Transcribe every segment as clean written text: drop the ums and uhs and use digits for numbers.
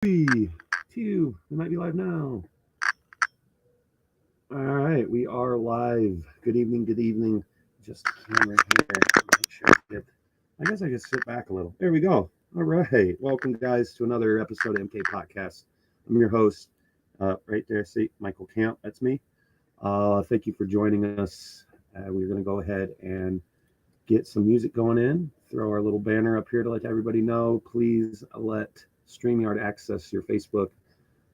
3, 2, we might be live now. All right, we are live. Good evening, good evening. Just camera here. Make sure I guess I just sit back a little. There we go. All right. Welcome, guys, to another episode of MK Potcast. I'm your host. Right there, see, Michael Kamp. That's me. Thank you for joining us. We're going to go ahead and get some music going in. Throw our little banner up here to let everybody know. Please let StreamYard access your Facebook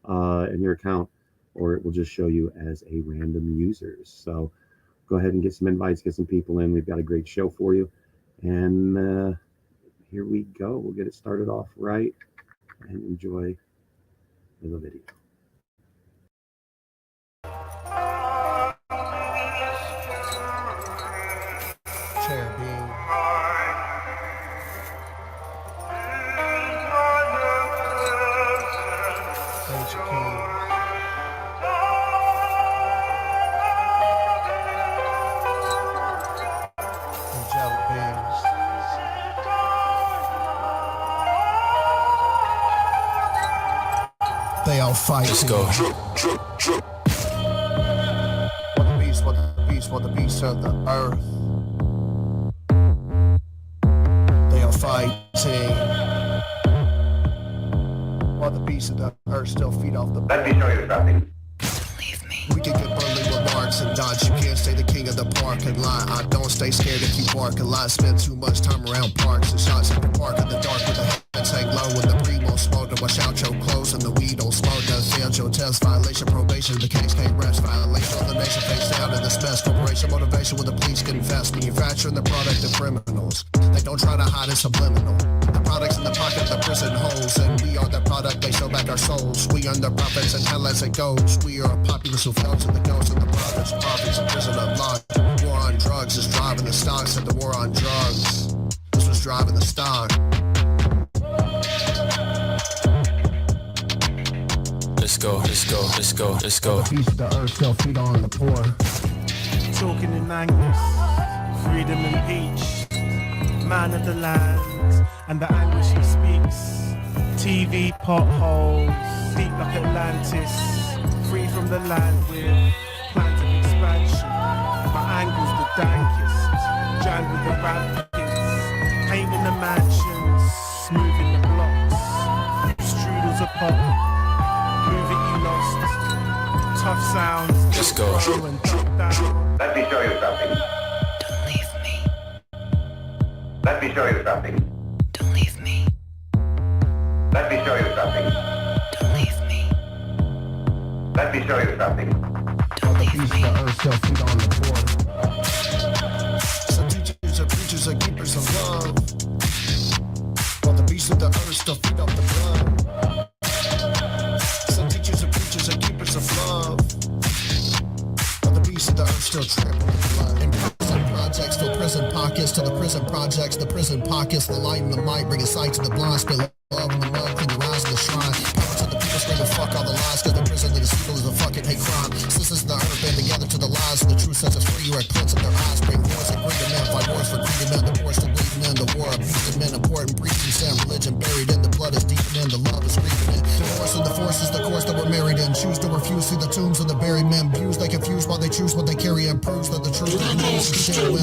and your account, or it will just show you as a random user. So go ahead and get some invites, get some people in. We've got a great show for you. And here we go. We'll get it started off right and enjoy the video. They all fight. Let's go. What the beast of the earth. They are fighting. While the beast of the earth still feed off the. Let me show you something. We can get burly remarks and dodge. You can't stay the king of the parking lot. I don't stay scared if you bark a lot. Spend too much time around parks and shots at the park in the dark with the heads hang low with the primo smoke to wash out your clothes and the weed don't smoke. Does failed your test violation probation. The case can't rest violation of the nation face down in the stress corporation motivation with the police confess. Manufacturing the product of criminals. They don't try to hide it subliminal. The products in the pocket of the prison holes, and we are the product. They show back our souls. We earn the profits and hell as it goes. We are a populace who fell to the ghosts of the prophets. Prophets in prison of life. War on drugs is driving the stock. Said the war on drugs. This was driving the stock. Let's go, let's go, let's go, let's go. The piece of the earth still feed on the poor. Talking in Angus, freedom and peach, man of the land, and the anguish he speaks. TV potholes, deep like Atlantis, free from the land with plans of expansion. My angle's the dankest, jammed with the rapids, painting the mansions, smoothing the blocks, strudels a pop, move it you lost, tough sounds. Let's go. Let me show you something. Don't leave me. Let me show you something. Don't leave me. Let me show you something. Don't leave me. Let me show you something. Don't leave Piece of me. the earth still feed on the poor. Some teachers are preachers and keepers of love. While the beast of the earth still feed off the blood. Some teachers are preachers and keepers of love. While the beast of the earth still trample the blood. In prison projects, till prison pockets, to the prison projects, the prison pockets, the light and the might, bring a sight to the blind, spill love in the mud, clean your eyes in the shrine. Power to the people, screaming fuck all the lies, cause the prison of the evil is a fucking hate crime. Sisters in the earth band together to the lies, and the truth sets us free. You are cleansing their eyes, bring wars and greedy men, fight wars for greedy men, the wars to bleeding in, the war abusing men, important preaching sin, religion buried in, the blood is deep in, the love is creeping in. Divorce and the force is the course that we're married in. Choose to refuse, see the tombs of the buried men. Views they confuse while they choose what they carry and proves that the truth is the news and shit will.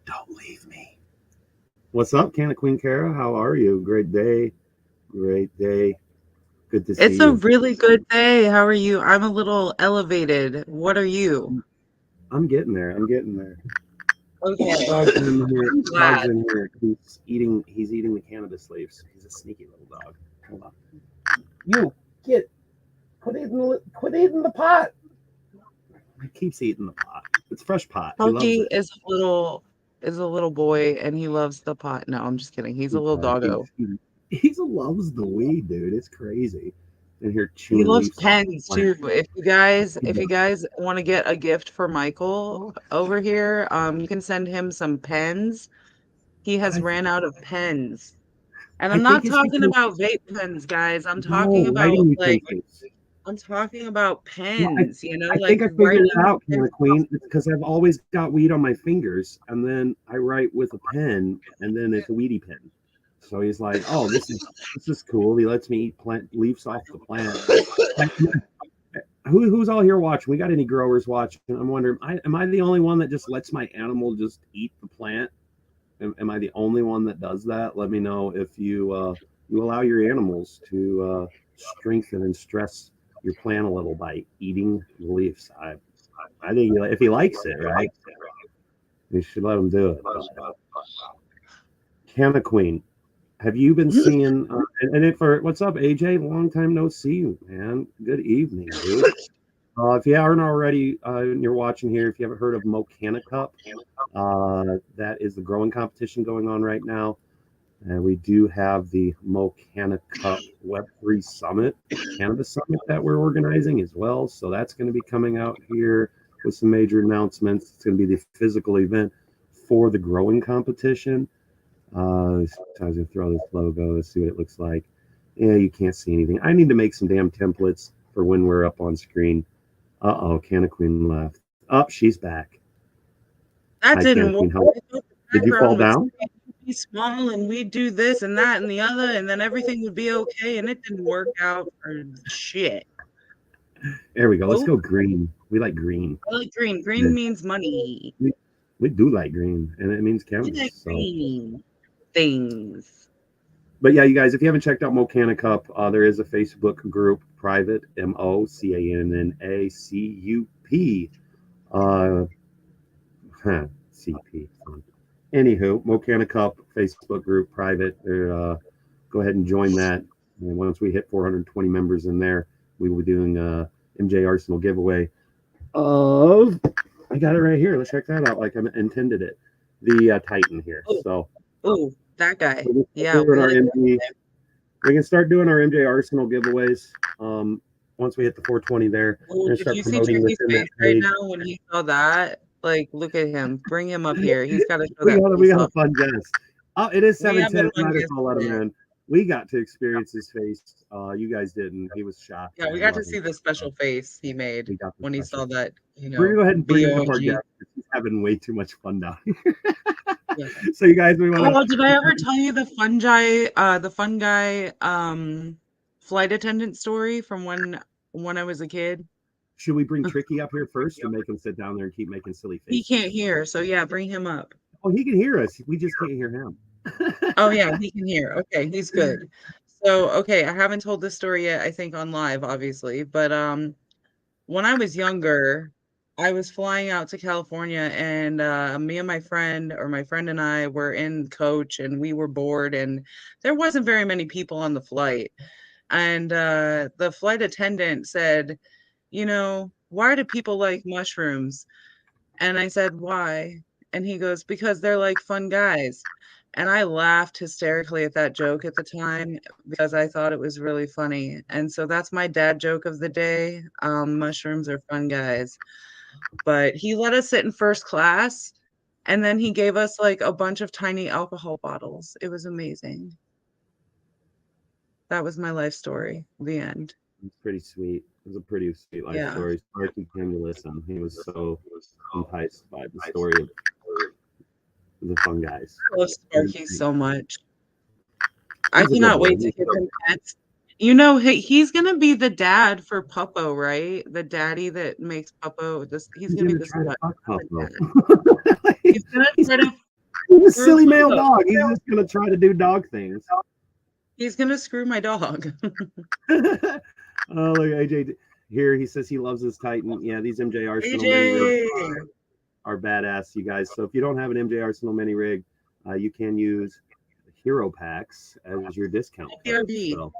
Don't leave me. What's up, Canna Queen Kara? How are you? Great day. Great day. Good to see you. It's a really good day. How are you? I'm a little elevated. What are you? I'm getting there. Okay. Dog's in here. I'm glad. Dog's in here. He's eating the cannabis leaves. He's a sneaky little dog. Hold on. You quit eating the pot. He keeps eating the pot. It's fresh pot. He loves Pokey it. is a little boy and he loves the pot. No, I'm just kidding. He's a little doggo. He loves the weed, dude. It's crazy. And here chewing. He loves leaves. pens too. If you guys want to get a gift for Michael over here, you can send him some pens. He has ran out of pens. And I'm not talking about vape pens, guys. I'm talking about I'm talking about Well, pens, I like think I figured it writing out, and Canna Queen. It's because I've always got weed on my fingers, and then I write with a pen, and then it's a weedy pen. So he's like, "Oh, this is cool." He lets me eat plant leaves off the plant. Who's all here watching? We got any growers watching? I'm wondering, am I the only one that just lets my animal just eat the plant? Am I the only one that does that? Let me know if you allow your animals to strengthen and stress your plant a little by eating the leaves. I think if he likes it, right, you should let him do it. Canna Queen, have you been seeing? For what's up, AJ? Long time no see, man. Good evening, dude. If you aren't already, and you're watching here, if you haven't heard of Mocana Cup, that is the growing competition going on right now. And we do have the Mocana Cup Web3 Summit, Cannabis Summit that we're organizing as well. So that's going to be coming out here with some major announcements. It's going to be the physical event for the growing competition. I was going to throw this logo. Let's see what it looks like. Yeah, you can't see anything. I need to make some damn templates for when we're up on screen. Uh-oh, Canna Queen left. Oh, she's back. that Hi, didn't Canna work. Queen. I thought the Did you fall background would down? be small and we'd do this and that and the other, and then everything would be okay, and it didn't work out for shit. There we go. Let's Oh, go green. We like green. I like green. Yeah. Green means money. We do like green, and it means I cannabis. like So, green things. but yeah, you guys, if you haven't checked out Mocana Cup, there is a Facebook group, private, MOCANNACUP, CP. Anywho, Mocana Cup Facebook group, private. Go ahead and join that. And once we hit 420 members in there, we will be doing a MJ Arsenal giveaway of. I got it right here. Let's check that out. Like I intended it. The Titan here. So. Oh, that guy. We Yeah, we like can start doing our MJ Arsenal giveaways. Once we hit the 420 there, oh, and did start you see promoting Tricky's within that face right page. now when he saw that? Like, look at him. Bring him up here. He's got to show We that got face a off. fun guest. Oh, it is We have a 7:10. fun Might as guest well let him today. in. We got to experience his face. You guys didn't. He was shocked. Yeah, we I got to love see him. the special face he made We got the when he special. saw that, We're gonna go ahead and bring up our BOG. guest. He's having way too much fun down here. Yeah. So you guys, we want to. Oh, did I ever tell you the fun guy flight attendant story from when I was a kid? Should we bring Tricky up here first or make him sit down there and keep making silly He faces? can't hear, so yeah, bring him up. Oh, he can hear us. We just can't hear him. Oh yeah, he can hear. Okay, he's good. So, okay, I haven't told this story yet, I think on live, obviously, but when I was younger, I was flying out to California, and me and my friend, or my friend and I, were in coach, and we were bored, and there wasn't very many people on the flight. And the flight attendant said, why do people like mushrooms? And I said, why? And he goes, because they're like fun guys. And I laughed hysterically at that joke at the time because I thought it was really funny. And so that's my dad joke of the day. Mushrooms are fun guys. But he let us sit in first class, and then he gave us like a bunch of tiny alcohol bottles. It was amazing. That was my life story. The end. It's pretty sweet. It was a pretty sweet life story. Sparky came to listen. He was so enticed by the story of the fun guys. I love Sparky so much. He's I a good cannot boy. wait to give him pets. He's gonna be the dad for Puppo, right? The daddy that makes Puppo. He's gonna be gonna this try to fuck Puppo. He's gonna try to He's a screw silly male Puppo. dog. He's just gonna try to do dog things. He's gonna screw my dog. Oh, look, AJ here. He says he loves his Titan. Yeah, these MJ Arsenal mini rigs AJ. are badass, you guys. So if you don't have an MJ Arsenal mini rig, you can use Hero Packs as your discount code. So.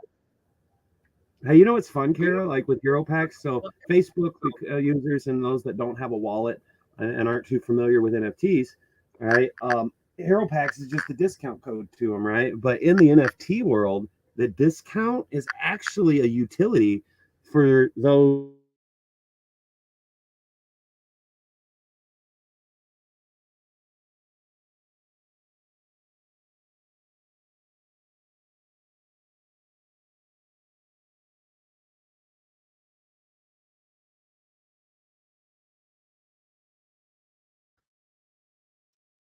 Hey, you know what's fun, Kara? Like with Hero Packs, so Facebook users and those that don't have a wallet and aren't too familiar with NFTs, all right? Hero Packs is just a discount code to them, right? But in the NFT world, the discount is actually a utility for those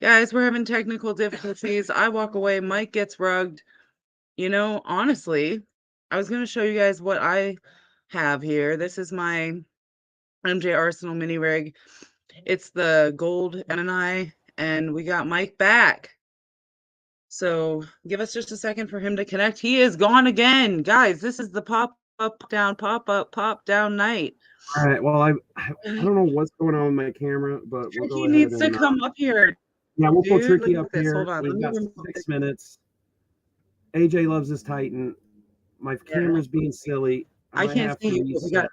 Guys, we're having technical difficulties. I walk away, Mike gets rugged. Honestly, I was going to show you guys what I have here. This is my MJ Arsenal mini rig. It's the gold NNI, and we got Mike back. So give us just a second for him to connect. He is gone again. Guys, this is the pop up down night. All right. Well, I don't know what's going on with my camera, but we'll go Tricky ahead needs to and come up here. yeah, we'll pull Dude, Tricky look up at this. here. Hold on. Let We've me got remove 6 minutes. AJ loves his Titan. My camera's being silly. I might can't have see to you, but we reset. got.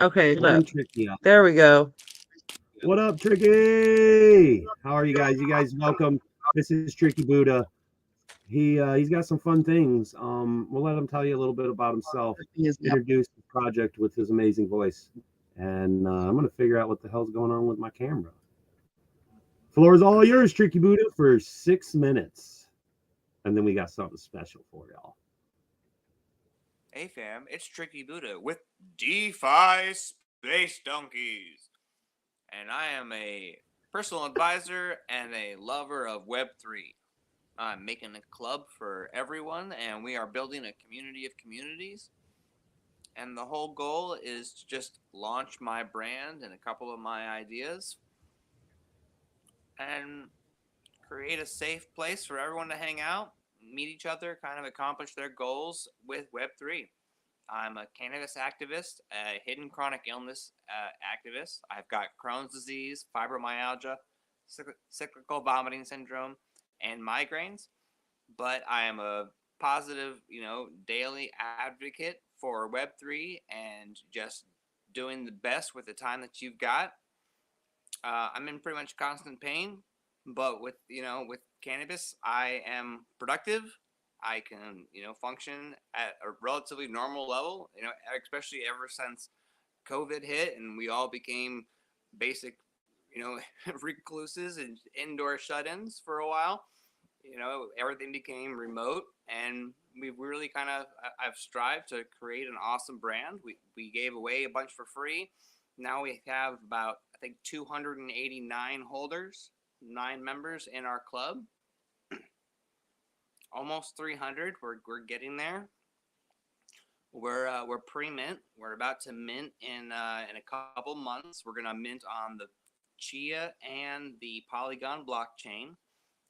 Okay, Bring look. Tricky up. There we go. What up, Tricky? How are you guys? You guys welcome. This is Tricky Buddha. He's got some fun things. We'll let him tell you a little bit about himself. Introduce the project with his amazing voice, and I'm gonna figure out what the hell's going on with my camera. Floor is all yours, Tricky Buddha, for 6 minutes, and then we got something special for y'all. Hey fam, it's Tricky Buddha with DeFi Space Donkeys. And I am a personal advisor and a lover of Web3. I'm making a club for everyone, and we are building a community of communities. And the whole goal is to just launch my brand and a couple of my ideas and create a safe place for everyone to hang out, meet each other, kind of accomplish their goals with Web3. I'm a cannabis activist, a hidden chronic illness activist. I've got Crohn's disease, fibromyalgia, cyclical vomiting syndrome, and migraines. But I am a positive, daily advocate for Web3 and just doing the best with the time that you've got. I'm in pretty much constant pain, but with cannabis, I am productive. I can, function at a relatively normal level, especially ever since COVID hit and we all became basic, recluses and indoor shut-ins for a while. Everything became remote, and we've really I've strived to create an awesome brand. We gave away a bunch for free. Now we have about, I think, 289 holders, 9 members in our club. Almost 300. We're getting there. We're pre-mint. We're about to mint in a couple months. We're gonna mint on the Chia and the Polygon blockchain.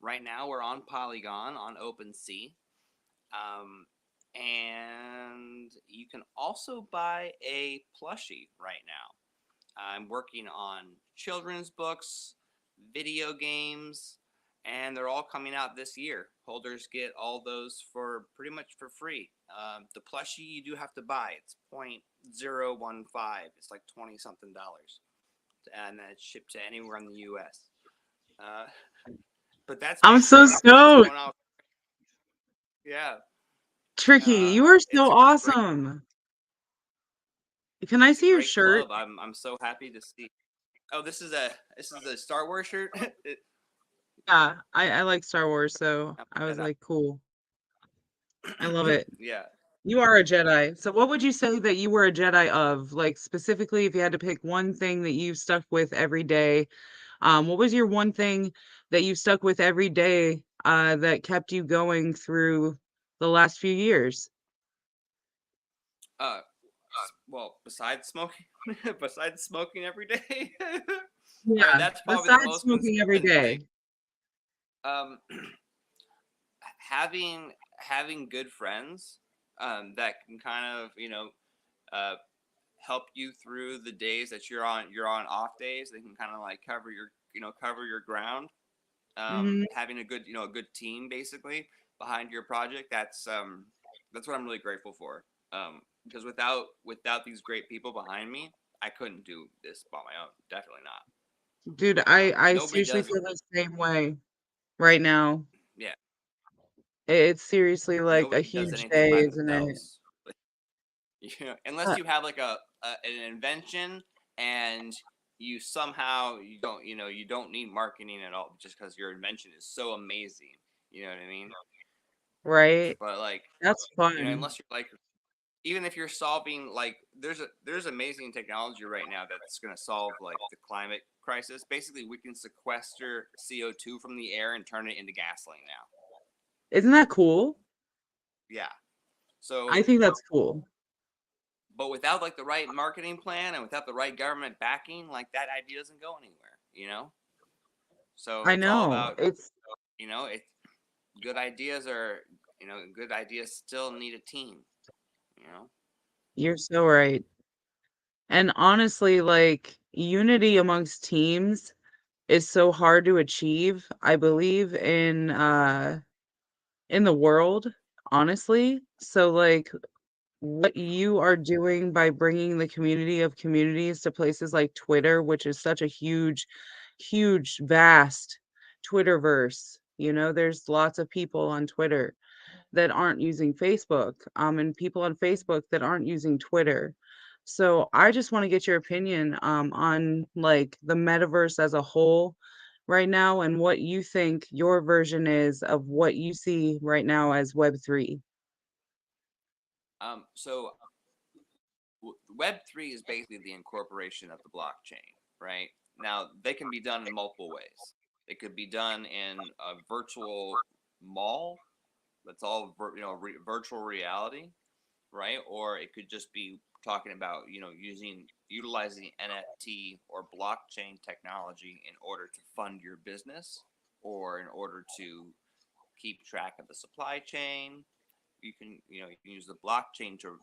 Right now we're on Polygon on OpenSea. And you can also buy a plushie right now. I'm working on children's books, video games, and they're all coming out this year. Holders get all those for pretty much for free. The plushie you do have to buy. It's 0.015. It's like $20-something, and then it's shipped to anywhere in the U.S. But that's I'm so stoked. Yeah. Tricky, you are so awesome. Can I It's a see your great shirt? club. I'm so happy to see. Oh, this is a Star Wars shirt. Yeah, I like Star Wars, so I was like, cool. I love it. Yeah. You are a Jedi. So what would you say that you were a Jedi of? Like, specifically, if you had to pick one thing that you stuck with every day, what was your one thing that you stuck with every day that kept you going through the last few years? Well, besides smoking, besides smoking every day, Yeah, that's probably the besides most smoking every consistent day. thing. Having good friends that can kind of help you through the days that you're on off days. They can kind of like cover your ground. Having a good team basically behind your project. That's what I'm really grateful for. Because without these great people behind me, I couldn't do this by my own. Definitely not. Dude, I Nobody seriously does. feel the same way right now. Yeah. It's seriously like a Nobody does huge anything day, by isn't it? themselves. Unless you have like an invention and you somehow you don't need marketing at all just because your invention is so amazing. You know what I mean? Right? But like, That's fun. unless you're like, even if you're solving like there's amazing technology right now that's going to solve like the climate crisis. Basically, we can sequester CO2 from the air and turn it into gasoline now. Isn't that cool? Yeah. So, I think that's cool. but without like the right marketing plan and without the right government backing, like that idea doesn't go anywhere, you know? So I it's all know. about, It's good ideas are, good ideas still need a team, you know? You're so right. And honestly, like unity amongst teams is so hard to achieve, I believe, in the world, honestly. So like what you are doing by bringing the community of communities to places like Twitter, which is such a huge, vast Twitterverse. There's lots of people on Twitter that aren't using Facebook, and people on Facebook that aren't using Twitter. So I just want to get your opinion on like the metaverse as a whole right now and what you think your version is of what you see right now as Web3. So Web3 is basically the incorporation of the blockchain, right? Now, they can be done in multiple ways. They could be done in a virtual mall that's all virtual reality, right? Or it could just be talking about utilizing NFT or blockchain technology in order to fund your business or in order to keep track of the supply chain. You can use the blockchain to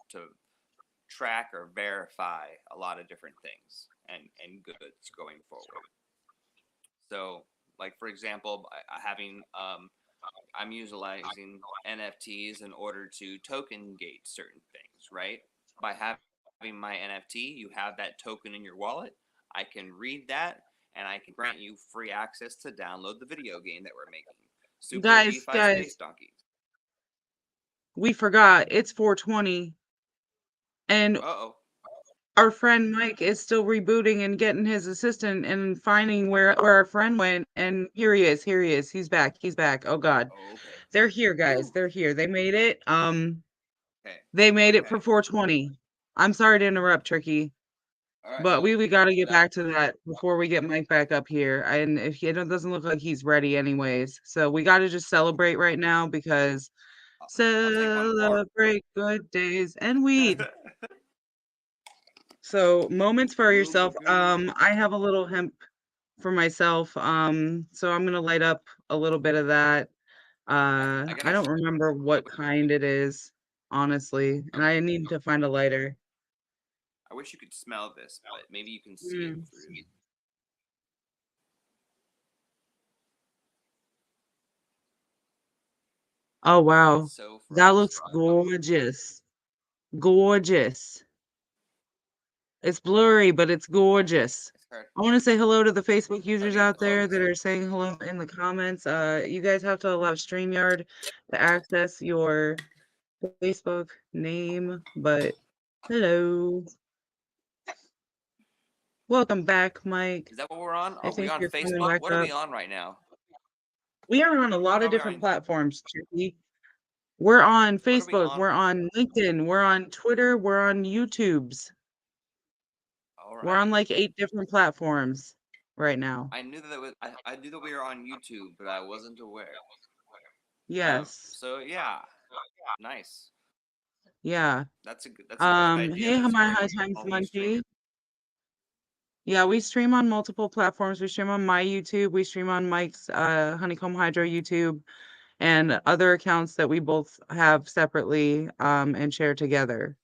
track or verify a lot of different things and goods going forward. So, like for example, I'm utilizing NFTs in order to token gate certain things, right? By having my NFT, you have that token in your wallet. I can read that, and I can grant you free access to download the video game that we're making. Super Guys, DeFi Space Donkeys. we forgot it's 420 and Uh-oh. our friend Mike is still rebooting and getting his assistant and finding where our friend went. And here he is. He's back. Oh God. Okay. They're here, guys. They're here. They made it. Okay. They made it for 420. I'm sorry to interrupt, Tricky. All right. But No, we got to get back to that before we get Mike back up here. And if it doesn't look like he's ready anyways. So we got to just celebrate right now because I'll take one more. celebrate good days and weed. So moments for yourself. I have a little hemp for myself. So I'm gonna light up a little bit of that. I don't remember what kind it is, honestly, and I need to find a lighter. I wish you could smell this, but maybe you can see it through. Oh wow, So that looks frosty. gorgeous. Gorgeous. It's blurry, but it's gorgeous. I want to say hello to the Facebook users out there that are saying hello in the comments. You guys have to allow StreamYard to access your Facebook name, but hello. Welcome back, Mike. Is that what we're on? I Are we think on you're coming Facebook? back What are we up. on right now? We are on a lot of Are we different on? platforms, Chicky. We're on What are we Facebook, on? we're on LinkedIn, we're on Twitter, we're on YouTubes. All We're on right. like 8 different platforms right now. I knew I knew that we were on YouTube, but I wasn't aware. Yes. So yeah, nice. Yeah. That's a good idea. Hey, That's my great. high times All these streamers. monkey. Yeah, we stream on multiple platforms. We stream on my YouTube, we stream on Mike's Honeycomb Hydro YouTube, and other accounts that we both have separately and share together.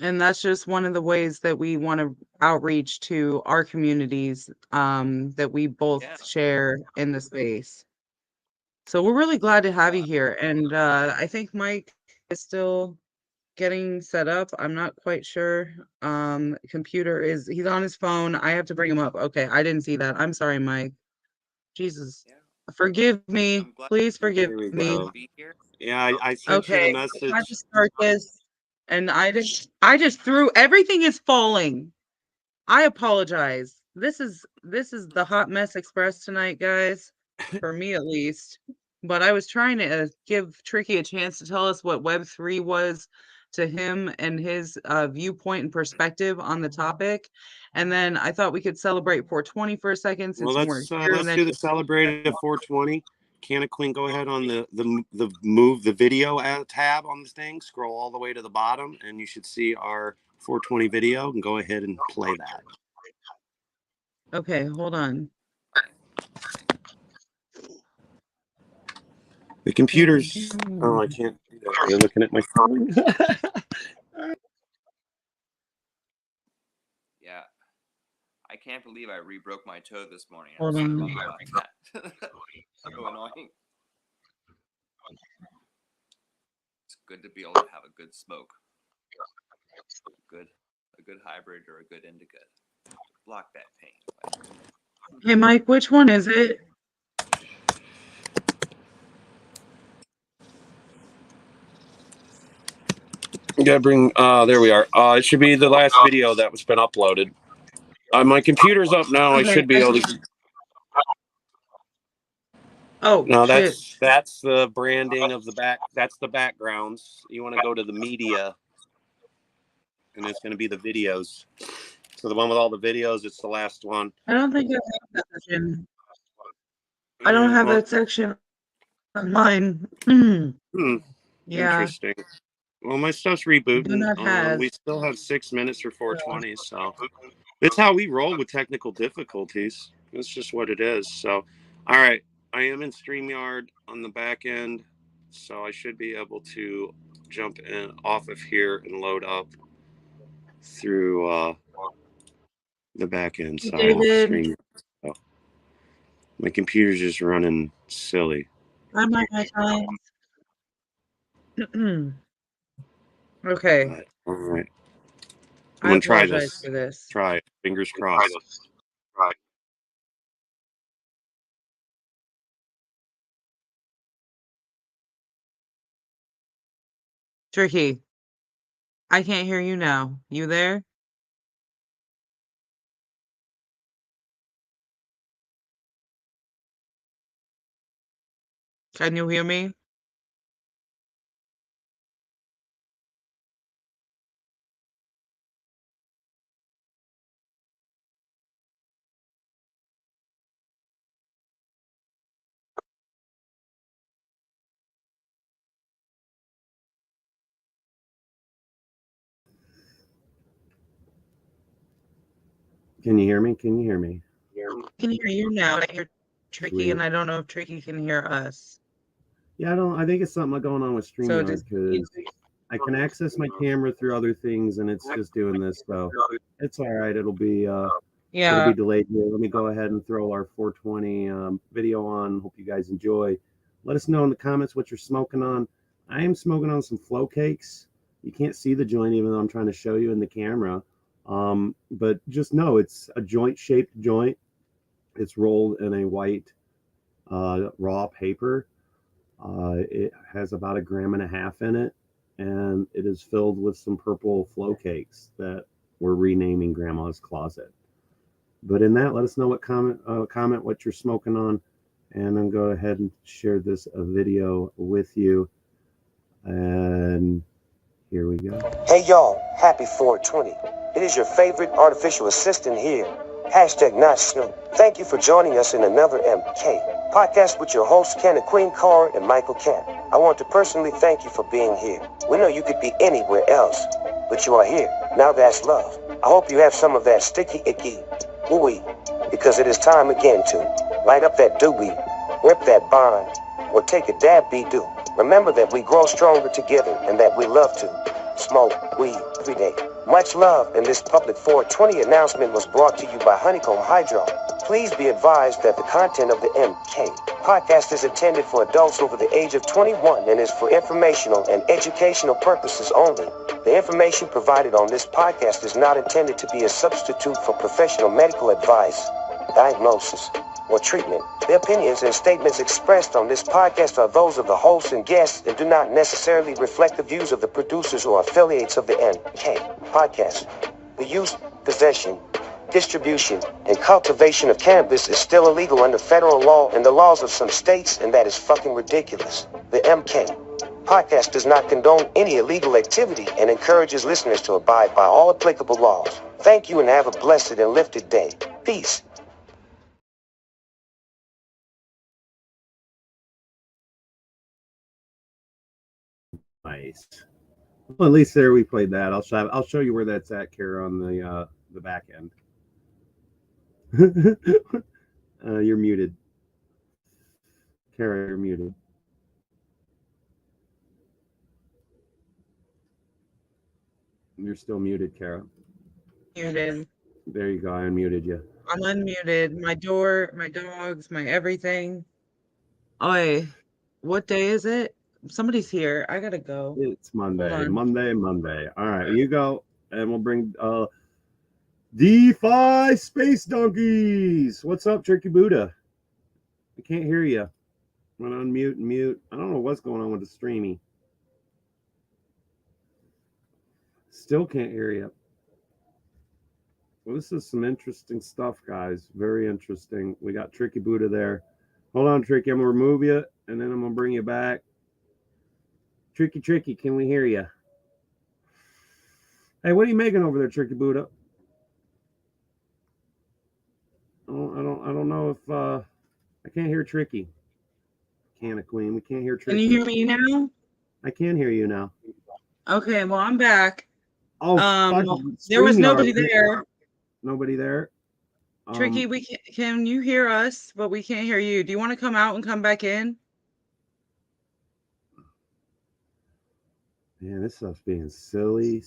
And that's just one of the ways that we want to outreach to our communities that we both share in the space. So we're really glad to have you here. And I think Mike is still getting set up. I'm not quite sure. He's on his phone. I have to bring him up. Okay, I didn't see that. I'm sorry, Mike. Jesus. Yeah. Forgive me. Please forgive There we me. go. Yeah, I sent you the Okay, message. I had to start this, and I just threw everything is falling. I apologize. This is the hot mess express tonight, guys. For me at least. but I was trying to give Tricky a chance to tell us what Web3 was to him and his viewpoint and perspective on the topic. And then I thought we could celebrate 420 for a second Well, since you weren't here. And let's then do the celebrate at 420. Canna Queen, go ahead on the move the video tab on this thing. Scroll all the way to the bottom, and you should see our 420 video. And go ahead and play that. Okay, hold on. The computers. Oh, I can't do that. You're looking at my phone. Yeah. I can't believe I re-broke my toe this morning. Hold I'm on. so ignoring that. So annoying. It's good to be able to have a good smoke. A good hybrid or a good indica. Block that pain. Hey, Mike, which one is it? You gotta bring. There we are. It should be the last video that was been uploaded. My computer's up now. Okay, I should be able to. Oh, No, shit. that's the branding of the back. That's the backgrounds. You want to go to the media, and it's going to be the videos. So the one with all the videos, it's the last one. I don't think I have that section. I don't have that section on mine. Yeah. Interesting. Well, my stuff's rebooting. Do not have. We still have 6 minutes for 420, so it's how we roll with technical difficulties. That's just what it is. So, all right, I am in StreamYard on the back end, so I should be able to jump in off of here and load up through the back end side of StreamYard. So my computer's just running silly. I might have time. Okay. All right. I'm going to try apologize this. for this. Try it. Fingers crossed. Tricky. I can't hear you now. You there? Can you hear me? Can you hear me? Can you hear me? I can hear you now. I hear Tricky, Sweet. and I don't know if Tricky can hear us. Yeah, I think it's something going on with So StreamYard just because I can access my camera through other things, and it's just doing this. So it's all right. It'll be delayed here. Let me go ahead and throw our 420 video on. Hope you guys enjoy. Let us know in the comments what you're smoking on. I am smoking on some flow cakes. You can't see the joint even though I'm trying to show you in the camera. But just know it's a joint-shaped joint. It's rolled in a white raw paper. It has about 1.5 grams in it, and it is filled with some purple flow cakes that we're renaming Grandma's Closet. But in that, let us know what comment what you're smoking on, and then go ahead and share this video with you. And here we go. Hey y'all, happy 420. It is your favorite artificial assistant here. Hashtag not Snoop. Thank you for joining us in another MK Potcast with your hosts, Canna Queen Carr and Michael Kamp. I want to personally thank you for being here. We know you could be anywhere else, but you are here. Now that's love. I hope you have some of that sticky icky ooey, because it is time again to light up that doobie, rip that bond, or take a dab be-do. Remember that we grow stronger together and that we love to smoke weed every day. Much love, and this public 420 announcement was brought to you by Honeycomb Hydro. Please be advised that the content of the MK Potcast is intended for adults over the age of 21 and is for informational and educational purposes only. The information provided on this podcast is not intended to be a substitute for professional medical advice, diagnosis, or treatment. The opinions and statements expressed on this podcast are those of the hosts and guests and do not necessarily reflect the views of the producers or affiliates of the MK Podcast. The use, possession, distribution, and cultivation of cannabis is still illegal under federal law and the laws of some states, and that is fucking ridiculous. The MK Podcast does not condone any illegal activity and encourages listeners to abide by all applicable laws. Thank you and have a blessed and lifted day. Peace. Nice. Well, at least there we played that. I'll show you where that's at, Kara, on the back end. You're muted. Kara, you're muted. You're still muted, Kara. Muted. There you go. I unmuted you. I'm unmuted. My door, my dogs, my everything. Oi, what day is it? Somebody's here. I gotta go. It's Monday. on. Monday. All right, you go, and we'll bring DeFi Space Donkeys. What's up, Tricky Buddha? I can't hear you. I'm gonna unmute and mute. I don't know what's going on with the streamy. Still can't hear you. Well, this is some interesting stuff, guys. Very interesting. We got Tricky Buddha there. Hold on, Tricky. I'm gonna remove you, and then I'm gonna bring you back. Tricky, can we hear you? Hey, what are you making over there, Tricky Buddha? Oh, I don't know if I can't hear Tricky. Canna Queen, we can't hear Tricky. Can you hear me now? I can hear you now. Okay, well, I'm back. Oh, there was nobody StreamYard. there. Nobody there. Tricky, can you hear us? But we can't hear you. Do you want to come out and come back in? Man, this stuff's being silly.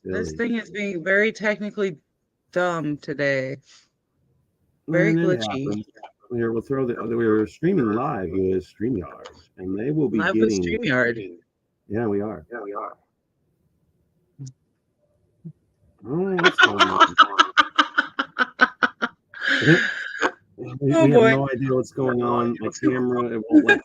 This thing is being very technically dumb today. Very glitchy. Here, we'll throw we were streaming live with StreamYard, and they will be live getting. with StreamYard. Yeah, we are. Oh, what's going on? We have no idea what's going on. My camera, it won't let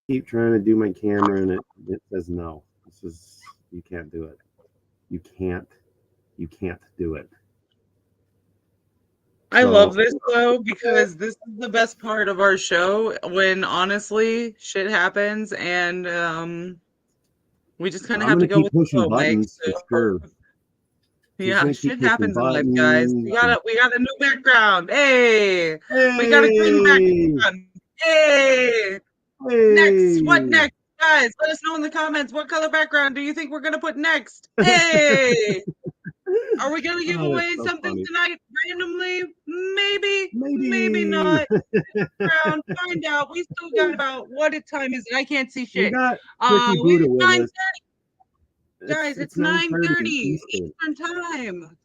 keep trying to do my camera, and it says no. You can't do it. You can't do it. I love this though, because this is the best part of our show, when honestly shit happens and we just kind of have to go with the flow, Mike. So, yeah, shit happens in life, guys. We got a new background. Hey, we got a green background. Hey. Next, what next? Guys, let us know in the comments, what color background do you think we're gonna put next? Hey. Are we gonna give away something tonight randomly? Maybe not. Find out. We still got about what time is it? I can't see shit. Guys, it's 9:30 Eastern time.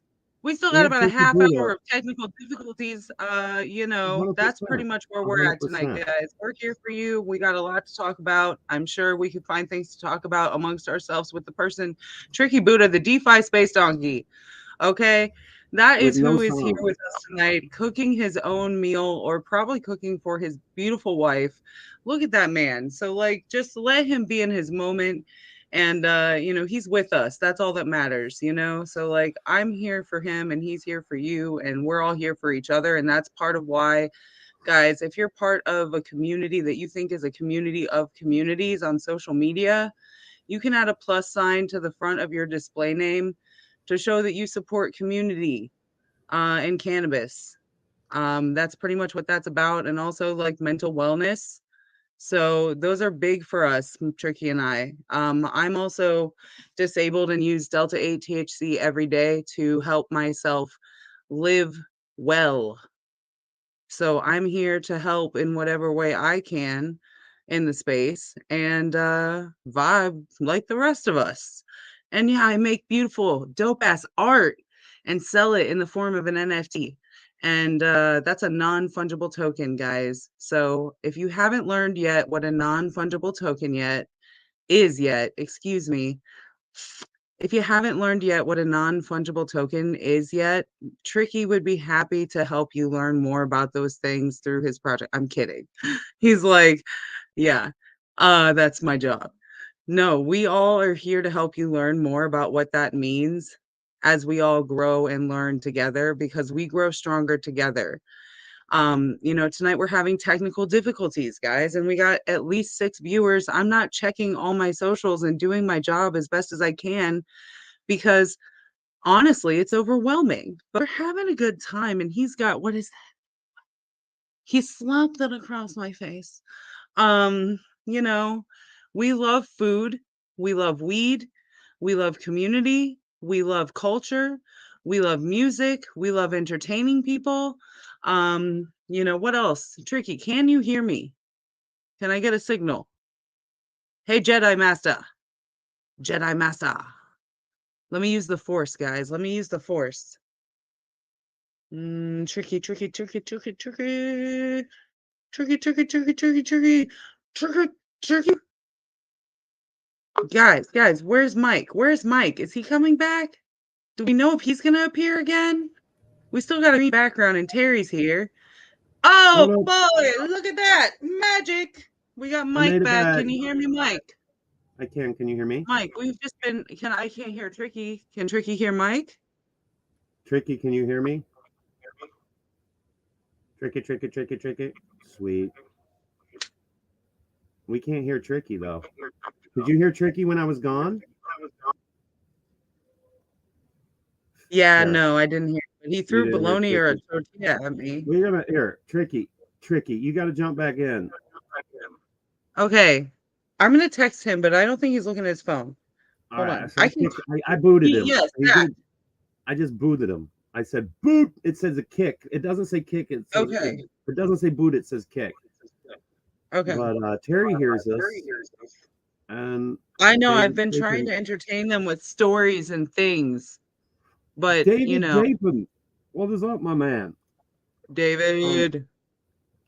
We still got about a half hour of technical difficulties. That's pretty much where we're at tonight, guys. We're here for you. We got a lot to talk about. I'm sure we can find things to talk about amongst ourselves with the person, Tricky Buddha, the DeFi Space Donkey. Okay, that is who is here with us tonight, cooking his own meal, or probably cooking for his beautiful wife. Look at that man. So, just let him be in his moment. And, he's with us. That's all that matters, So, I'm here for him and he's here for you. And we're all here for each other. And that's part of why, guys, if you're part of a community that you think is a community of communities on social media, you can add a plus sign to the front of your display name to show that you support community and cannabis. That's pretty much what that's about. And also mental wellness. So those are big for us, Tricky and I. I'm also disabled and use Delta 8 THC every day to help myself live well. So I'm here to help in whatever way I can in the space and vibe like the rest of us. And yeah, I make beautiful, dope-ass art and sell it in the form of an NFT. And that's a non-fungible token, guys. So if you haven't learned yet what a non-fungible token if you haven't learned yet what a non-fungible token is yet, Tricky would be happy to help you learn more about those things through his project. I'm kidding. He's like, yeah, that's my job. No, we all are here to help you learn more about what that means as we all grow and learn together, because we grow stronger together. Tonight we're having technical difficulties, guys, and we got at least 6 viewers. I'm not checking all my socials and doing my job as best as I can because honestly, it's overwhelming. But we're having a good time, and he's got, what is that? He slapped that across my face. Um, you know, we love food, we love weed, we love community, we love culture, we love music, we love entertaining people. What else? Tricky, can you hear me? Can I get a signal? Hey, Jedi Master. Jedi Master. Let me use the Force, guys. Let me use the Force. Tricky, tricky, tricky, tricky, tricky. Tricky, tricky, tricky, tricky, tricky. Tricky, tricky. Guys, where's Mike? Where's Mike? Is he coming back? Do we know if he's gonna appear again? We still got a background, and Terry's here. Oh Hold on. boy, look at that magic! We got I made Mike it back. back. Can you hear me, Mike? I can. Can you hear me? Mike, we've just been. I can't hear Tricky. Can Tricky hear Mike? Tricky, can you hear me? Tricky, tricky, tricky, tricky. Sweet. We can't hear Tricky though. Did you hear Tricky when I was gone? Yeah, Sure. no, I didn't hear. But he threw didn't hear bologna or a Tricky. tortilla at me. We're gonna here, Tricky. You got to jump back in. Okay, I'm gonna text him, but I don't think he's looking at his phone. All Hold right. on. So I booted him. Yes, that. I just booted him. I said boot. It says a kick. It doesn't say kick. It says, Okay. It doesn't say boot. It says kick. Okay. But Terry hears us, and I know. David I've been trying to entertain them with stories and things, but David Japin, what is up, my man? David.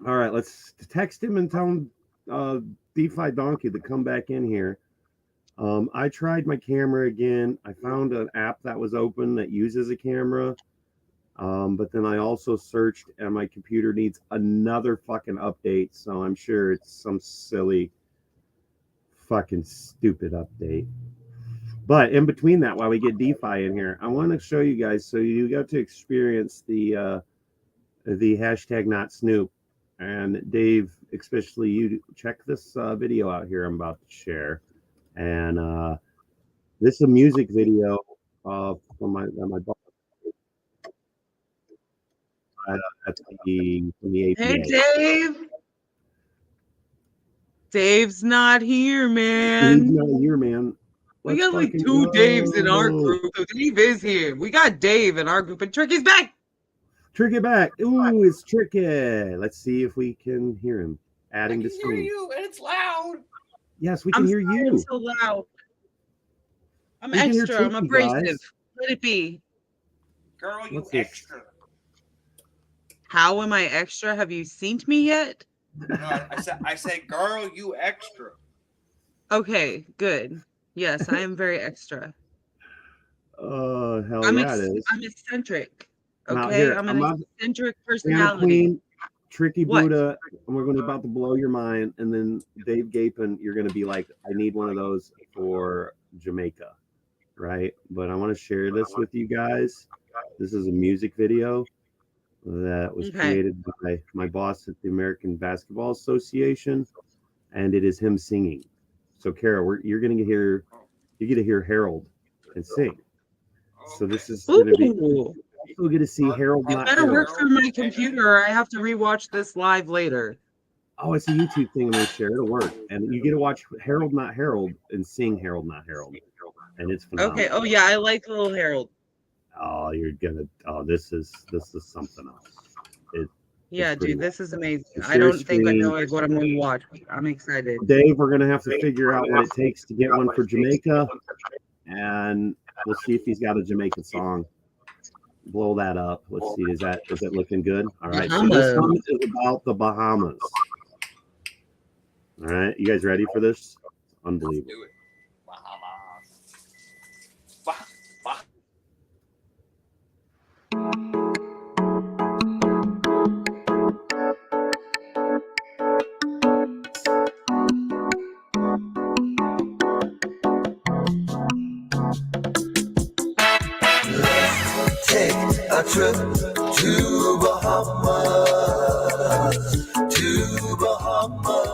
All right, let's text him and tell him DeFi Donkey to come back in here. I tried my camera again. I found an app that was open that uses a camera. But then I also searched, and my computer needs another fucking update. So I'm sure it's some silly, fucking stupid update. But in between that, while we get DeFi in here, I want to show you guys. So you got to experience the hashtag not Snoop. And Dave, especially you, check this video out here I'm about to share. And this is a music video from my boss at the APA. Hey, Dave. Dave's not here, man. He's not here, man. We got like 2 Daves in our group. So Dave is here. We got Dave in our group, and Tricky's back. Tricky back. Ooh, it's Tricky. Let's see if we can hear him. Adding to I can hear you, and it's loud. Yes, we can hear you. I'm so loud. I'm We can hear extra. I'm Tricky, abrasive. guys. Let it be. Girl, you What's this? extra. How am I extra? Have you seen me yet? No, I said, girl, you extra. Okay, good. Yes, I am very extra. Oh, hell I'm yeah, it is. I'm eccentric. Now, Okay, here, I'm I'm an about- eccentric Anna personality. Queen, Tricky What? Buddha, and we're going to about to blow your mind. And then Dave Gapin, you're going to be like, I need one of those for Jamaica, right? But I want to share this with you guys. This is a music video that was created by my boss at the American Basketball Association, and it is him singing. So, Kara, you're going to hear, you get to hear Harold and sing. So this is going to be. Ooh, We'll get to see Harold. it Not better Harold. work through my computer, or I have to rewatch this live later. Oh, it's a YouTube thing I'm going to share. It'll work. And you get to watch Harold Not Harold and sing Harold Not Harold. And it's phenomenal. Okay. Oh yeah, I like little Harold. Oh, you're gonna. Oh, this is something else. Yeah, pretty dude, this is amazing. Share I don't think I screen. know what I'm going to watch. I'm excited. Dave, we're gonna have to figure out what it takes to get one for Jamaica, and we'll see if he's got a Jamaican song. Blow that up. Let's see. Is it looking good? All right. So this one is about the Bahamas. All right. You guys ready for this? Unbelievable. Do it. trip to Bahamas, to Bahamas,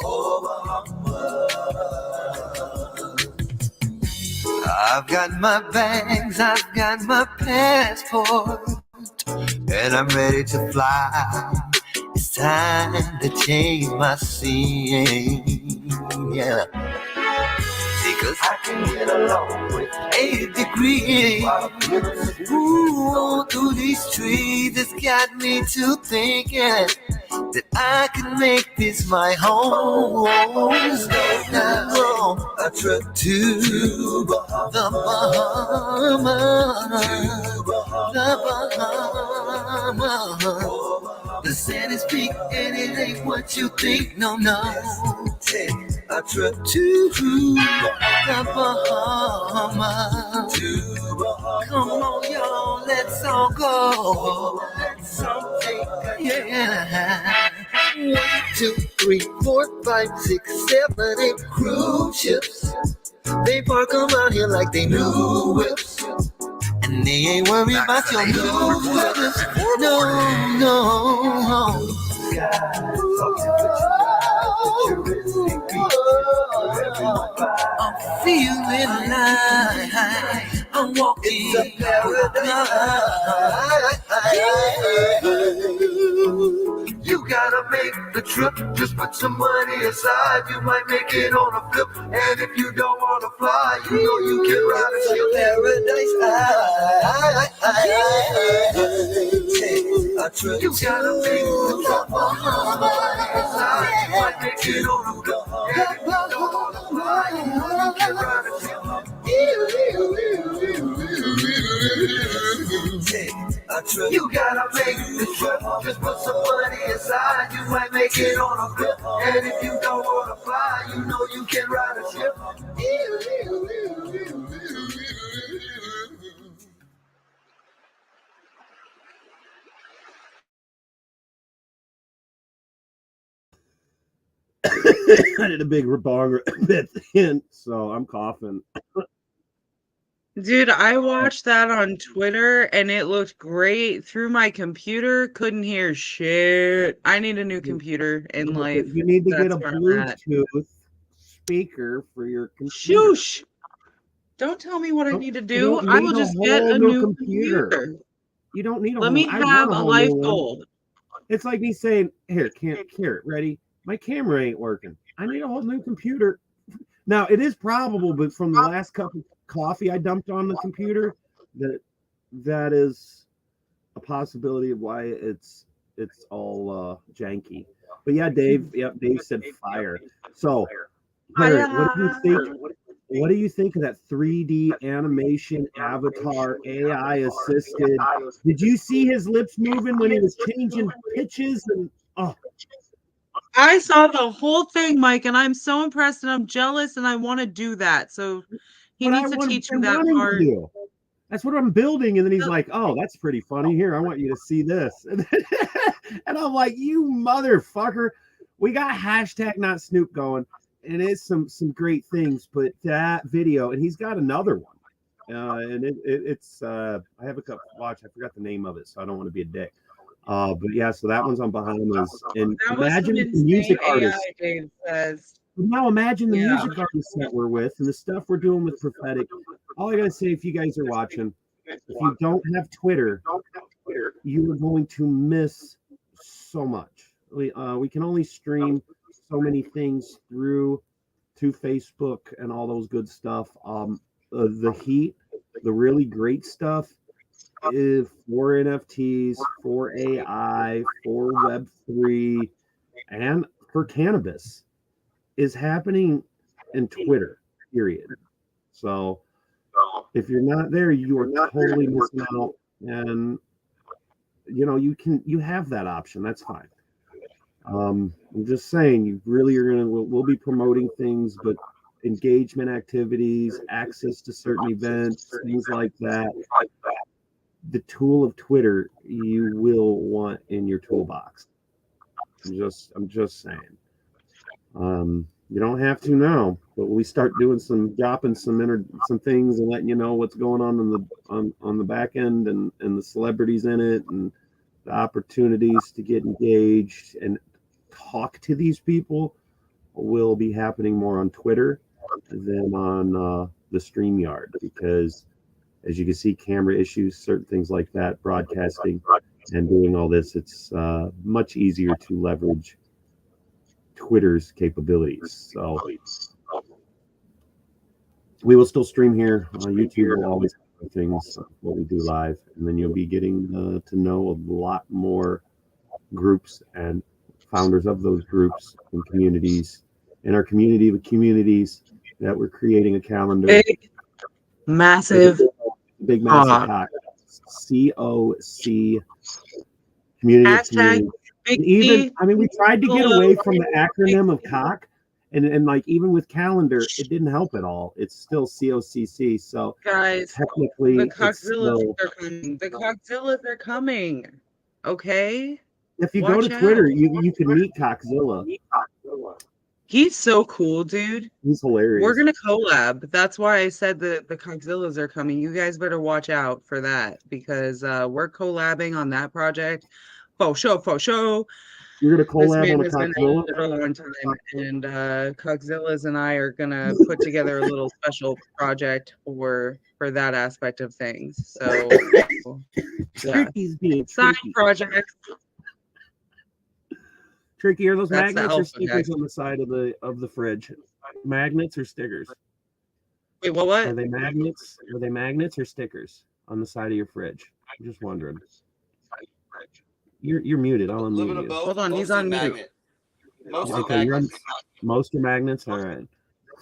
oh Bahamas. I've got my bags, I've got my passport, and I'm ready to fly. It's time to change my scene, yeah. Because I can get along with 80 degrees. Ooh, through these trees, it's got me to thinking that I can make this my home. Now, a trip to the Bahamas. The sand is peak and it ain't what you think. No, no. Take a trip to the Bahamas. Come on, y'all, let's all go. Yeah. 1, 2, 3, 4, 5, 6, 7, 8 cruise ships. They park them out here like they new whips. And they ain't worried about your new whips. No, no. I'm feeling like I'm walking in paradise. You gotta make the trip, just put some money aside. You might make it on a flip, and if you don't wanna fly, you know you can ride a ship. Paradise. You gotta make the trip, put some money aside. You might make it on a flip, and if you don't wanna fly, you know you can ride a ship. You gotta make the trip, just put some money aside. You might make it on a flip, and if you don't wanna fly, you know you can ride a ship. I did a big bong bit in, so I'm coughing. Dude, I watched that on Twitter and it looked great. Through my computer, couldn't hear shit. I need a new computer in life. You need to get a That's where I'm at. Bluetooth speaker for your computer. Shoosh! Don't tell me what I need to You do. don't I need will a just get whole a new new computer. computer. You don't need a Let whole, me I have want a whole life new one. goal. It's like me saying, here, Carrot, ready? My camera ain't working. I need a whole new computer. Now, it is probable, but from the last cup of coffee I dumped on the computer, that is a possibility of why it's all janky. But yeah, Dave said fire. So, Carrot, what do you think? What do you think of that 3D animation avatar AI assisted? Did you see his lips moving when he was changing pitches? And I saw the whole thing, Mike, and I'm so impressed and I'm jealous and I want to do that. So he needs to teach me that part. That's what I'm building. And then he's like, oh, that's pretty funny. Here, I want you to see this. And I'm like, you motherfucker. We got hashtag not Snoop going. And it's some great things, but that video, and he's got another one. And it's I have a cup watch. I forgot the name of it, so I don't want to be a dick. But yeah, so that one's on Bahamas. And imagine the music artists. Dave says. Now imagine the music artists that we're with and the stuff we're doing with Prophetic. All I gotta say, if you guys are watching, if you don't have Twitter, you are going to miss so much. We can only stream so many things through to Facebook and all those good stuff. The heat, the really great stuff is for NFTs, for AI, for Web3, and for cannabis is happening in Twitter, period. So if you're not there, you are totally missing out. And you have that option. That's fine. I'm just saying, you really are we'll be promoting things, but engagement activities, access to certain events, things like that. The tool of Twitter you will want in your toolbox. I'm just saying. You don't have to now, but we start doing dropping some things and letting you know what's going on the back end and the celebrities in it and the opportunities to get engaged and talk to these people will be happening more on Twitter than on the StreamYard, because as you can see, camera issues, certain things like that, broadcasting and doing all this, it's much easier to leverage Twitter's capabilities. So we will still stream here. YouTube will always have things what we do live, and then you'll be getting to know a lot more groups and founders of those groups and communities. In our community of communities, that we're creating a calendar. Big, massive, big massive cock. COC community of communities. Even I mean, we tried to get away from the acronym of cock, and like even with calendar, it didn't help at all. It's still COCC. So guys, technically, the Cockzillas are coming. The Cockzillas are coming. Okay. If you go to Twitter, you can meet Cockzilla. He's so cool, dude. He's hilarious. We're gonna collab. That's why I said the Cockzillas are coming. You guys better watch out for that, because we're collabing on that project. For sure. You're gonna collab on a Cockzilla for a long time, and Cockzillas and I are gonna put together a little special project for that aspect of things. So, yeah. Side projects. Tricky, are those magnets or stickers on the side of the fridge? Magnets or stickers? Wait, what? Are they magnets? Are they magnets or stickers on the side of your fridge? I'm just wondering. You're muted. I'll unmute you. Hold on, he's on mute. Okay, most are magnets. All right.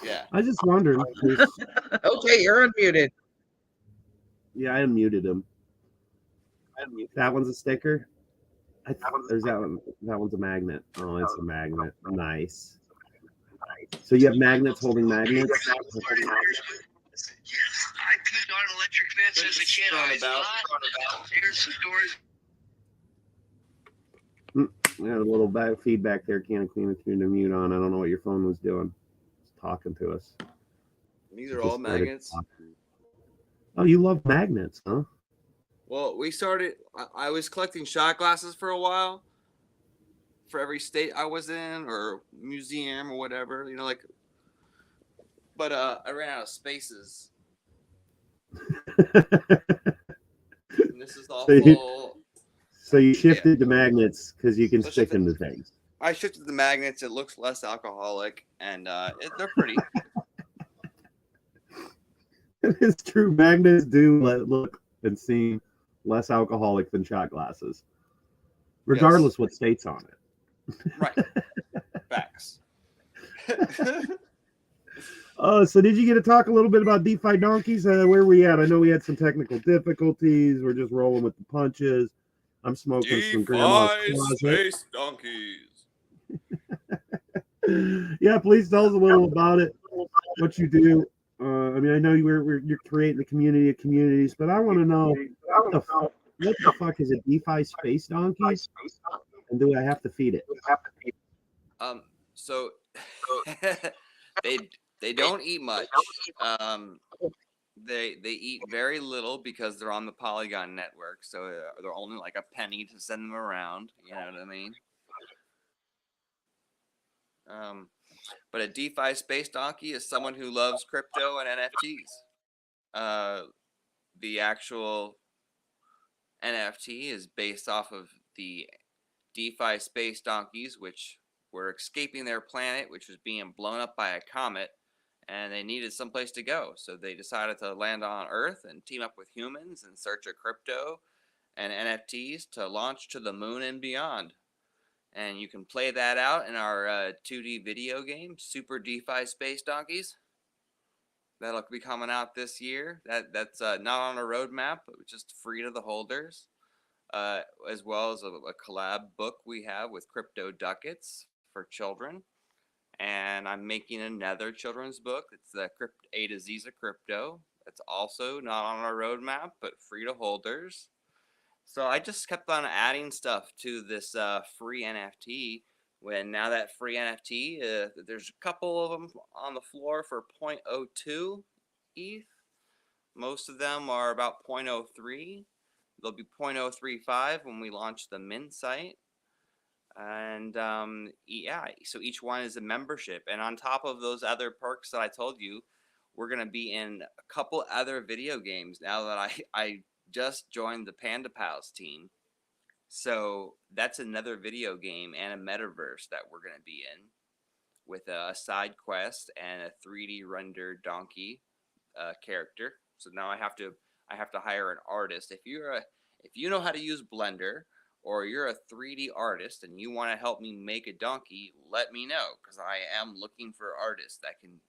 Yeah. I just wondered. Okay, you're unmuted. Yeah, I unmuted him. That one's a sticker. There's that one. That one's a magnet. Oh, it's a magnet. Nice. So you have magnets holding magnets. Yes, I peed on electric fence as a kid. I was not. Here's the story. We had a little bad feedback there. Can't clean it through the mute on. I don't know what your phone was doing. It's talking to us. These are all magnets. Oh, you love magnets, huh? Well, we started. I was collecting shot glasses for a while. For every state I was in, or museum, or whatever, you know, like. But I ran out of spaces. And this is all full. So you shifted to magnets because you can stick them to things. I shifted to magnets. It looks less alcoholic, and they're pretty. It's true. Magnets do look and seem less alcoholic than shot glasses, regardless what state's on it. Right. Facts. So did you get to talk a little bit about DeFi donkeys? Where are we at? I know we had some technical difficulties. We're just rolling with the punches. I'm smoking some grandma's space donkeys. Yeah, please tell us a little about it. What you do. I mean, I know you're creating the community of communities, but I want to know what the fuck is a DeFi space donkey, and do I have to feed it? So they don't eat much. They eat very little because they're on the Polygon network, so they're only like a penny to send them around. You know what I mean? But a DeFi space donkey is someone who loves crypto and NFTs. The actual NFT is based off of the DeFi space donkeys, which were escaping their planet, which was being blown up by a comet, and they needed someplace to go. So they decided to land on Earth and team up with humans in search of crypto and NFTs to launch to the moon and beyond. And you can play that out in our 2D video game, Super DeFi Space Donkeys. That'll be coming out this year. That's not on a roadmap, but just free to the holders. As well as a collab book we have with Crypto Ducats for children. And I'm making another children's book. It's the A to Z's of Crypto. It's also not on our roadmap, but free to holders. So I just kept on adding stuff to this free NFT When now that free NFT, there's a couple of them on the floor for 0.02 ETH. Most of them are about 0.03. There'll be 0.035 when we launch the mint site. And yeah, so each one is a membership. And on top of those other perks that I told you, we're going to be in a couple other video games now that I just joined the Panda Pals team. So that's another video game and a metaverse that we're going to be in with a side quest and a 3D rendered donkey character. So now I have to hire an artist. If you know how to use Blender, or you're a 3D artist and you want to help me make a donkey, let me know, because I am looking for artists that can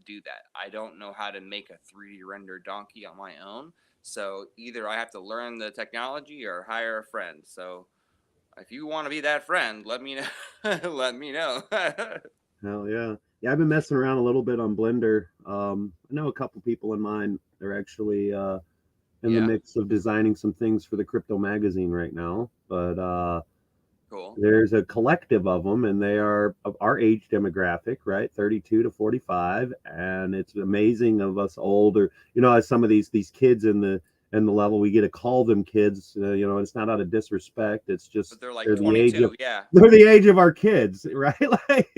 do that. I don't know how to make a 3D rendered donkey on my own, so either I have to learn the technology or hire a friend. So if you want to be that friend, let me know. Let me know. Hell yeah. Yeah, I've been messing around a little bit on Blender. I know a couple people in mind. They're actually in the mix of designing some things for the crypto magazine right now. But cool. There's a collective of them, and they are of our age demographic, right? 32 to 45. And it's amazing of us older, as some of these kids in the level, we get to call them kids, it's not out of disrespect. It's just but they're like 22. They're the age of our kids, right? Like,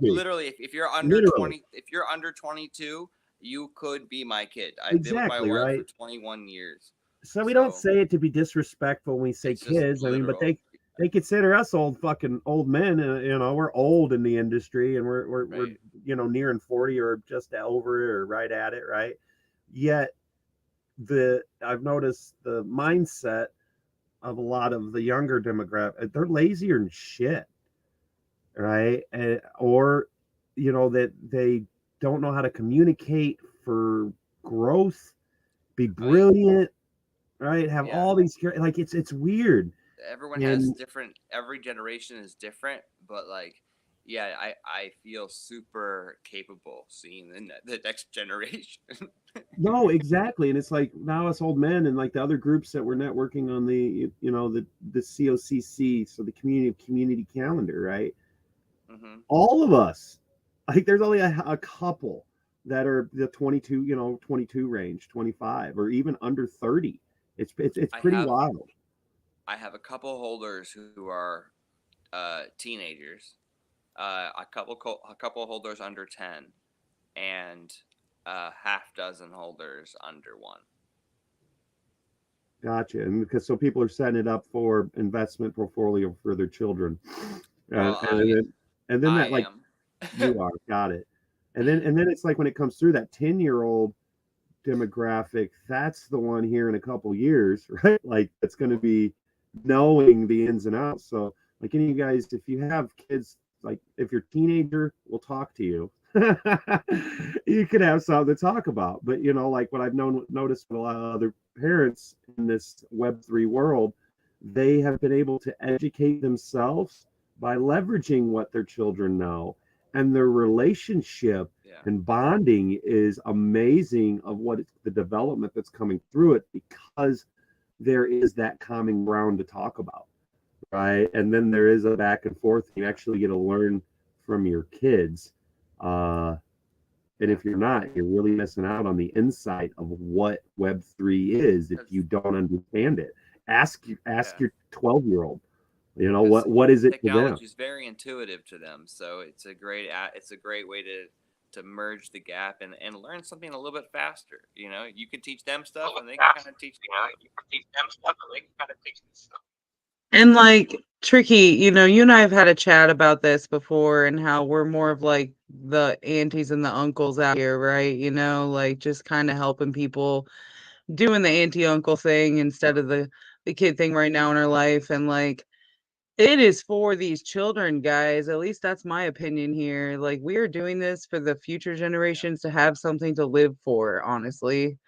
literally, if you're under 20, if you're under 22, you could be my kid. I've been with my wife for 21 years. So we don't say it to be disrespectful when we say kids. I mean, but they consider us old men. We're old in the industry, and we're nearing 40 or just over it or right at it, right? Yet I've noticed the mindset of a lot of the younger demographic, they're lazier than shit, right? Or that they don't know how to communicate for growth, be brilliant, right? Have all these, like, it's weird. Everyone has different, every generation is different, but like, yeah, I feel super capable seeing the next generation. No, exactly. And it's like now us old men and like the other groups that we're networking on the COCC, so the community calendar, right? Mm-hmm. All of us, like, there's only a couple that are the 22 range, 25, or even under 30. It's pretty wild. I have a couple holders who are teenagers, a couple holders under 10, and half dozen holders under 1. Gotcha. And because so people are setting it up for investment portfolio for their children. Well, and then that, like, you are, got it. And then it's like when it comes through that 10-year-old demographic, that's the one here in a couple years, right? Like, it's going to be knowing the ins and outs. So like, any of you guys, if you have kids, like if you're a teenager, we'll talk to you. You could have something to talk about. But like what I've noticed with a lot of other parents in this Web3 world, they have been able to educate themselves by leveraging what their children know, and their relationship and bonding is amazing of the development that's coming through it, because there is that common ground to talk about, right? And then there is a back and forth. You actually get to learn from your kids. And if you're not, you're really missing out on the insight of what Web3 is if you don't understand it. Ask your 12-year-old, what is it to them? Technology is very intuitive to them, so it's a great way to merge the gap and learn something a little bit faster. You can teach them stuff, and they can kind of teach stuff. And like, Tricky, you and I have had a chat about this before, and how we're more of like the aunties and the uncles out here, right? Like, just kind of helping people doing the auntie uncle thing instead of the kid thing right now in our life. And like, it is for these children, guys. At least that's my opinion here. Like, we are doing this for the future generations to have something to live for, honestly.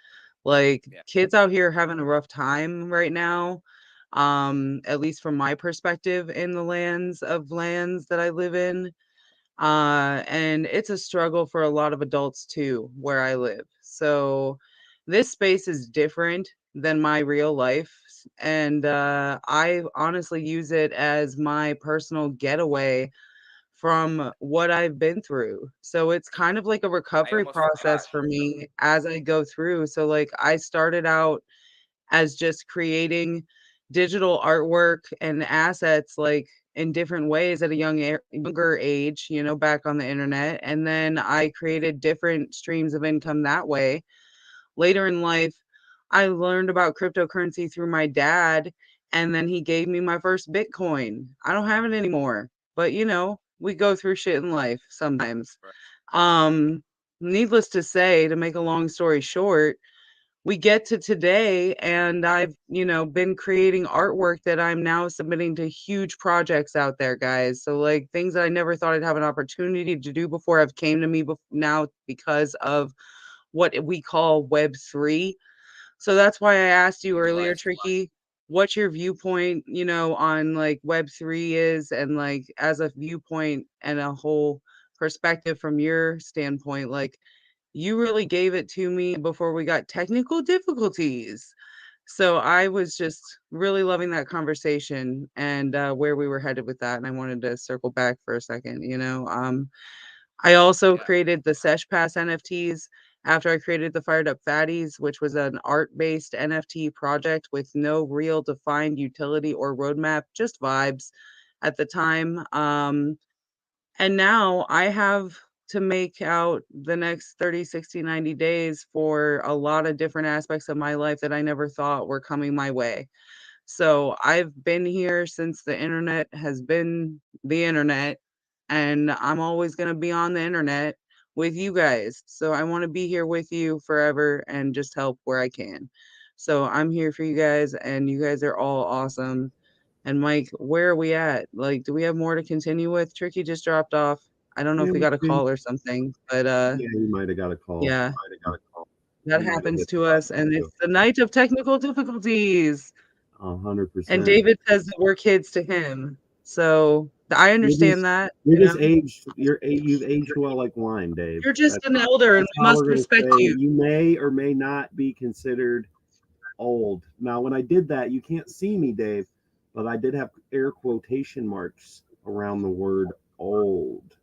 Like, kids out here having a rough time right now. At least from my perspective in the lands that I live in. And it's a struggle for a lot of adults too, where I live. So this space is different than my real life business, and I honestly use it as my personal getaway from what I've been through. So it's kind of like a recovery almost forgot. process for me as I go through. So like I started out as just creating digital artwork and assets like in different ways at a younger age, you know, back on the internet. And then I created different streams of income that way. Later in life, I learned about cryptocurrency through my dad, and then he gave me my first Bitcoin. I don't have it anymore, but you know, we go through shit in life sometimes. Um, Needless to say, to make a long story short, we get to today and I've, you know, been creating artwork that I'm now submitting to huge projects out there, guys. So like things that I never thought I'd have an opportunity to do before have came to me now because of what we call Web3. So that's why I asked you earlier, Tricky, what's your viewpoint, you know, on like Web3 is, and like as a viewpoint and a whole perspective from your standpoint, like you really gave it to me before we got technical difficulties. So I was just really loving that conversation and where we were headed with that. And I wanted to circle back for a second, you know. I also created the Sesh Pass NFTs after I created the Fired Up Fatties, which was an art-based NFT project with no real defined utility or roadmap, just vibes at the time. And now I have to make out the next 30, 60, 90 days for a lot of different aspects of my life that I never thought were coming my way. So I've been here since the internet has been the internet, and I'm always going to be on the internet with you guys. So I want to be here with you forever and just help where I can. So I'm here for you guys, and you guys are all awesome. And Mike, where are we at? Like, do we have more to continue with? Tricky just dropped off. I don't know if Yeah, we got a call or something, but yeah, you might have got a call. yeah, that You might have happens hit to the us, button and too. it's the night of technical difficulties. And 100%. David says that we're kids to him. So I understand that, You're you just know. aged. You've aged well like wine, Dave. You're just an elder and That's we how must we're gonna respect say you. you may or may not be considered old. Now, when I did that, you can't see me, Dave, but I did have air quotation marks around the word old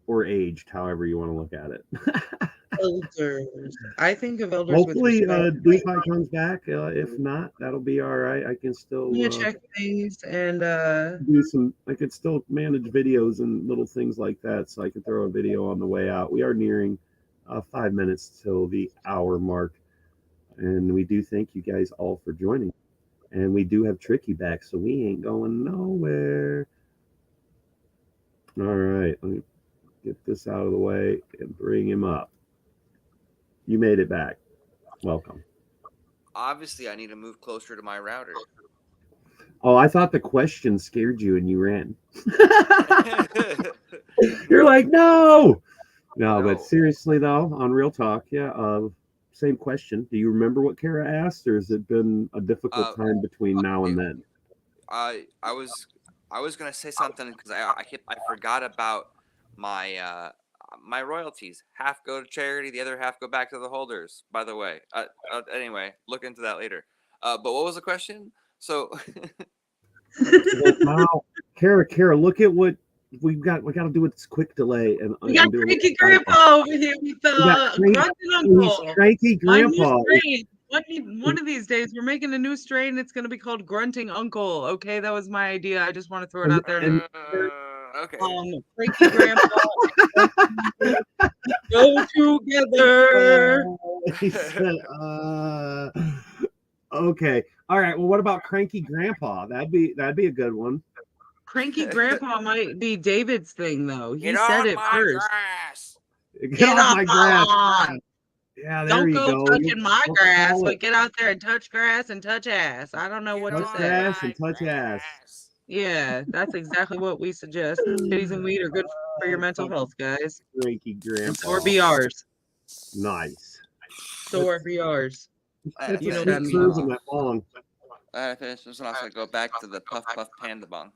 or aged, however you want to look at it. Elders. I think of elders with Hopefully, respect. DeFi comes back. If not, that'll be all right. I can still I'm gonna check things and do some. I could still manage videos and little things like that, so I can throw a video on the way out. We are nearing 5 minutes till the hour mark, and we do thank you guys all for joining. And we do have Tricky back, so we ain't going nowhere. All right, let me get this out of the way and bring him up. You made it back. Welcome. Obviously, I need to move closer to my router. Oh, I thought the question scared you and you ran. You're like, no. No, but seriously though, on real talk, yeah. Same question. Do you remember what Kara asked, or has it been a difficult time between now and then? I was gonna say something because I forgot about my my royalties. Half go to charity, the other half go back to the holders. By the way, anyway, look into that later. But what was the question? So Wow, Kara, look at what we've got. We got to do with this quick delay and we got do a cranky little grandpa over here with the grunting uncle. Cranky My new grandpa. strain. One of these days, we're making a new strain. It's going to be called Grunting Uncle. Okay, that was my idea. I just want to throw it out there. okay. Cranky grandpa. Go together. He said, okay. All right. Well, what about Cranky Grandpa? That'd be a good one. Cranky grandpa might be David's thing, though. He Get said on it my first. grass. Get off my grass. lawn. Yeah, there Don't you go go. touching my Let's grass, call but it. get out there and touch grass and touch ass. I don't know what to Touch say. grass and touch ass. Yeah, that's exactly what we suggest. Titties and weed are good for your mental health, guys. Cranky Grandpa. And so are BRs. Nice. So are BRs. It's You know a what that sweet means. cruise in that long. I finished this one. Also, go back to the Puff Puff Panda Bong.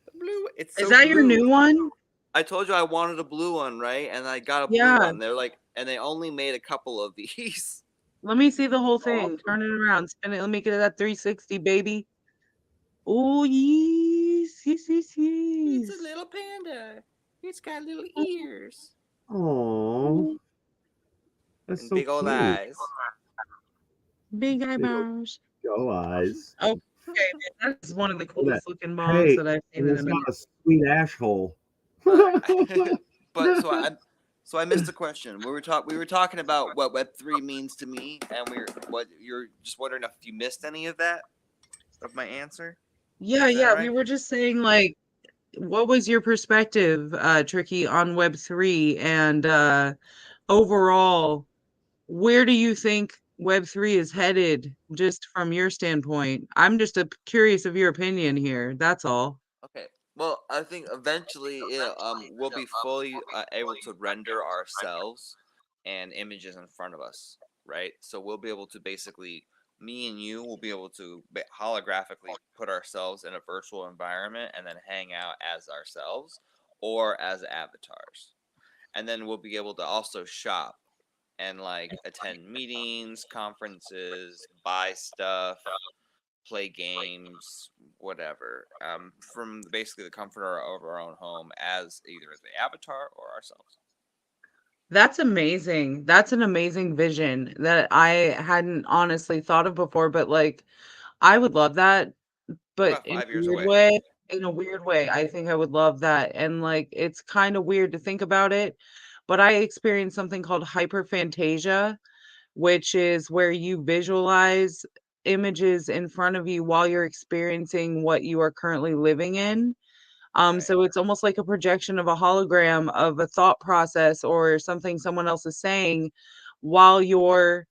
The blue. It's so Is that your blue. new one? I told you I wanted a blue one, right? And I got a blue Yeah. one. They're like, and they only made a couple of these. Let me see the whole thing. Turn it around. Spin it. Let me get it at 360, baby. Oh, yes. Yes, yes, It's a yes. little panda. It's got little ears Oh, that's and so big old cute. eyes. Big Big eyebrows. go eyes. Okay, man, that is one of the Look at that. coolest looking bongs Hey, that I've seen and in it's a got minute. a sweet ash hole. But so I missed the question. We were talking about what Web3 means to me, and you're just wondering if you missed any of that of my answer. Yeah, Is that yeah. We right? were just saying, like, what was your perspective, Tricky, on Web3 and overall, where do you think Web3 is headed, just from your standpoint? I'm just curious of your opinion here. That's all. Okay. Well, I think eventually we'll be fully able to render ourselves and images in front of us, right? So we'll be able to basically, me and you will be able to holographically put ourselves in a virtual environment and then hang out as ourselves or as avatars. And then we'll be able to also shop and like attend meetings, conferences, buy stuff, play games, whatever, from basically the comfort of our own home as either the avatar or ourselves. That's amazing. That's an amazing vision that I hadn't honestly thought of before, but like I would love that, We're but about in a 5 years weird away. way, I think I would love that. And like it's kind of weird to think about it, but I experienced something called hyperphantasia, which is where you visualize images in front of you while you're experiencing what you are currently living in. Right. So it's almost like a projection of a hologram of a thought process or something someone else is saying while you're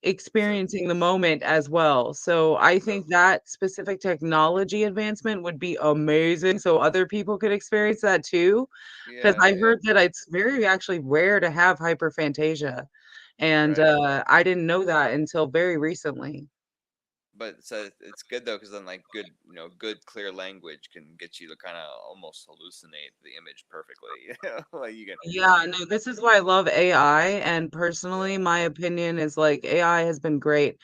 So experiencing the moment as well. So I so think that specific technology advancement would be amazing so other people could experience that too. Because yeah, I yeah, heard that it's very actually rare to have hyperphantasia. And right. I didn't know that until very recently. But so it's good though, because then like good, good clear language can get you to kind of almost hallucinate the image perfectly. Like you can. Yeah, no, this is why I love AI. And personally, Yeah. my opinion is like AI has been great.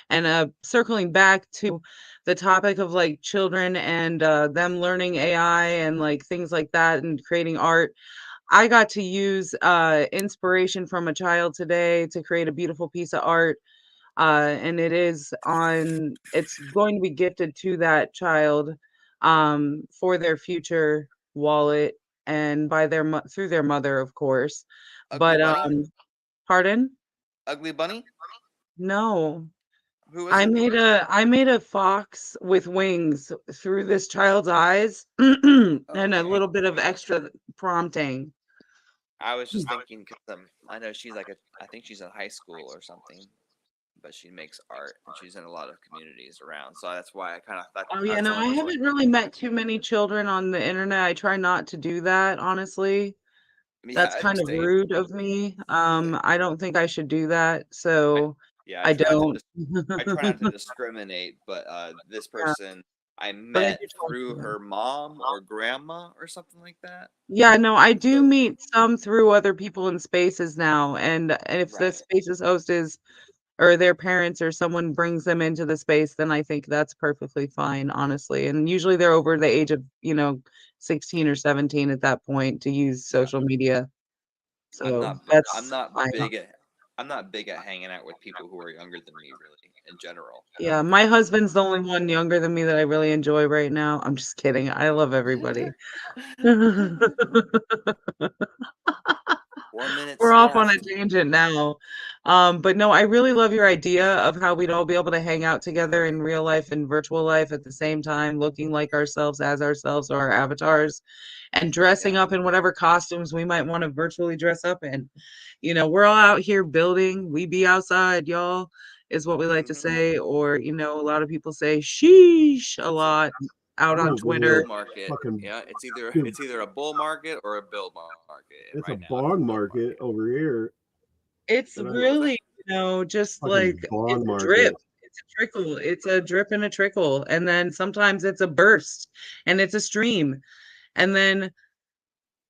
And circling back to the topic of like children and them learning AI and like things like that and creating art, I got to use inspiration from a child today to create a beautiful piece of art. And it's going to be gifted to that child for their future wallet and by through their mother, of course. Ugly But Bunny. pardon? Ugly Bunny. No. Who is it? I made a fox with wings through this child's eyes and a Okay. little bit of extra prompting. I was just thinking because I know she's like I think she's in high school or something, but she makes art and she's in a lot of communities around. So that's why I kind of thought Oh yeah, that's no, the only I reason why. haven't really met too many children on the internet. I try not to do that, honestly. That's Yeah, kind of same. rude of me. I don't think I should do that, I so yeah, I don't. I try not to discriminate, but this Yeah, person I but I met do talk to through them. her mom or grandma or something like that. Yeah, no, I do So meet some through other people in spaces now, and if the right, space's host is or their parents or someone brings them into the space, then I think that's perfectly fine, honestly. And usually they're over the age of, 16 or 17 at that point to use yeah. social media. I'm So not I'm that's not fine. big at I'm not big at hanging out with people who are younger than me, really, in general. Yeah, my husband's the only one younger than me that I really enjoy right now. I'm just kidding. I love everybody. We're 4 minutes off on a left. tangent now. But no, I really love your idea of how we'd all be able to hang out together in real life and virtual life at the same time, looking like ourselves as ourselves or our avatars and dressing Yeah. up in whatever costumes we might want to virtually dress up in. We're all out here building. We be outside, y'all, is what we like to Hmm. say. Or, a lot of people say sheesh a It's a lot out I'm on over here bull Twitter. market. fucking. Yeah, Dude, it's either a bull market or a bill market. And it's a right now, it's a bond bull market market. over here. It's But I What was that? really, just like fucking bond it's a drip. market. It's a trickle. It's a drip and a trickle. And then sometimes it's a burst and it's a stream. And then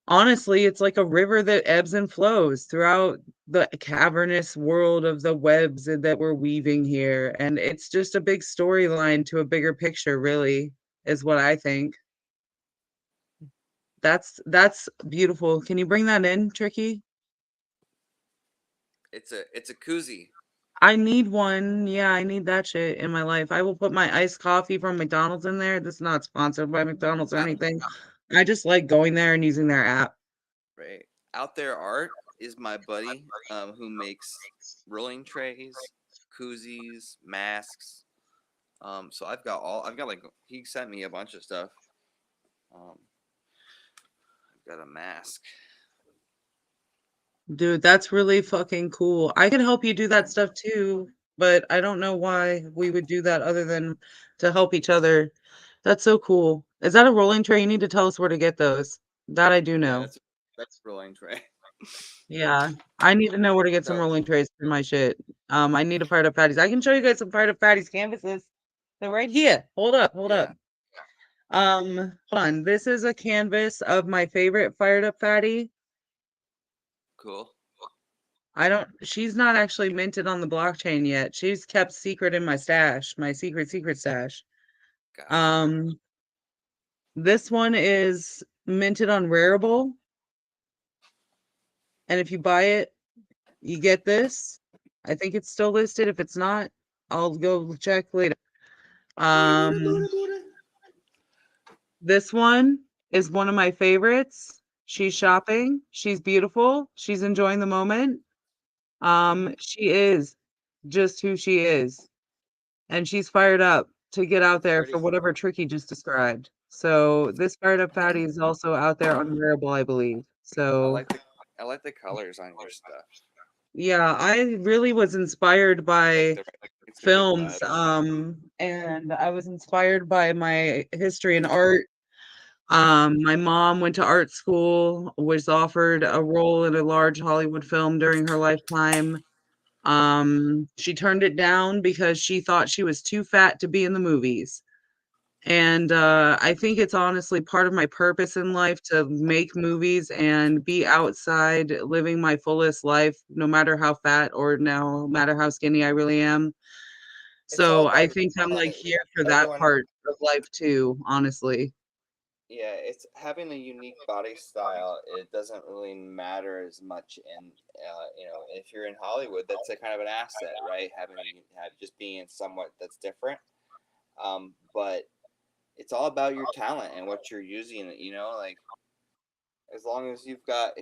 Honestly, it's like a river that ebbs and flows throughout the cavernous world of the webs that we're weaving here. And it's just a big storyline to a bigger picture, really, is what I think. That's beautiful. Can you bring that in, Tricky? It's a koozie. I need one. Yeah, I need that shit in my life. I will put my iced coffee from McDonald's in there. This is not sponsored by McDonald's or anything. I just like going there and using their app. Right. Out there art is my buddy who makes rolling trays, koozies, masks. So I've got like he sent me a bunch of stuff. Um, I've got a mask. Dude, that's really fucking cool. I could help you do that stuff too, but I don't know why we would do that other than to help each other. That's so cool. Is that a rolling tray? You need to tell us where to get those. That I do Yeah, know. that's a rolling tray. Yeah, I need to know where to get some So rolling trays for my shit. I need a Fired Up Patties. I can show you guys some Fired Up Patties canvases. They're right here. Hold up, hold up. yeah, Hold on. This is a canvas of my favorite Fired Up Fatty. cool. She's not actually minted on the blockchain yet. She's kept secret in my stash, my secret stash. Gotcha. Um, this one is minted on Rarible. And if you buy it, you get this. I think it's still listed. If it's not, I'll go check later. Um, this one is one of my favorites. She's shopping. She's beautiful. She's enjoying the moment. She is just who she is. And she's fired up to get out there for Pretty. whatever Tricky just described. So this fired up patty is also out there on Wearable, I believe. I So like the I like the colors on your stuff. yeah, I really was inspired Like by it's the right films, vibe. and I was inspired by my history and art. My mom went to art school, was offered a role in a large Hollywood film during her lifetime. She turned it down because she thought she was too fat to be in the movies. And I think it's honestly part of my purpose in life to make movies and be outside living my fullest life, no matter how fat or no matter how skinny I really am. It's all So I about your think I'm like talent. here for that Everyone, part of life too, honestly. yeah, it's having a unique body style. It doesn't really matter as much in, if you're in Hollywood, that's a kind of an asset, right? Have just being somewhat that's different. But it's all about your talent and what you're using. Like as long as if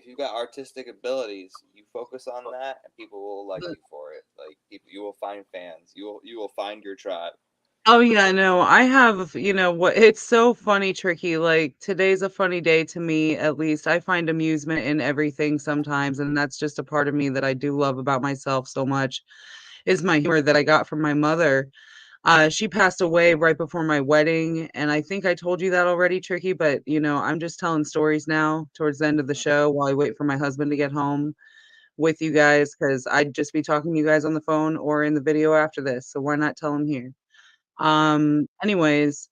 you've got artistic abilities, you focus on that, and people will like you for it. Like people, you will find fans. You will find your tribe. Oh yeah, no, I have, what it's so funny, Tricky. Like today's a funny day to me, at least. I find amusement in everything sometimes, and that's just a part of me that I do love about myself so much, is my humor that I got from my mother. She passed away right before my wedding, and I think I told you that already, Tricky, but I'm just telling stories now towards the end of the show while I wait for my husband to get home with you guys, because I'd just be talking to you guys on the phone or in the video after this. So why not tell him here? Right. Anyways,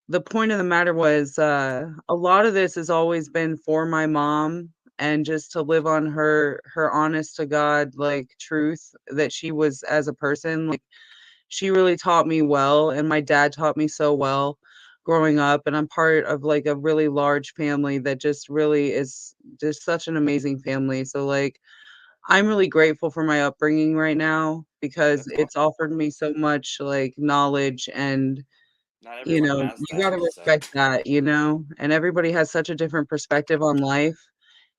the point of the matter was, a lot of this has always been for my mom and just to live on her honest to God, like, truth that she was as a person. Like, she really taught me well, and my dad taught me so well growing up, and I'm part of, like, a really large family that just really is just such an amazing family. So, like, I'm really grateful for my upbringing right now because That's awesome. it's offered me so much, like, knowledge and Not everyone has you that. gotta So respect that, and everybody has such a different perspective on life,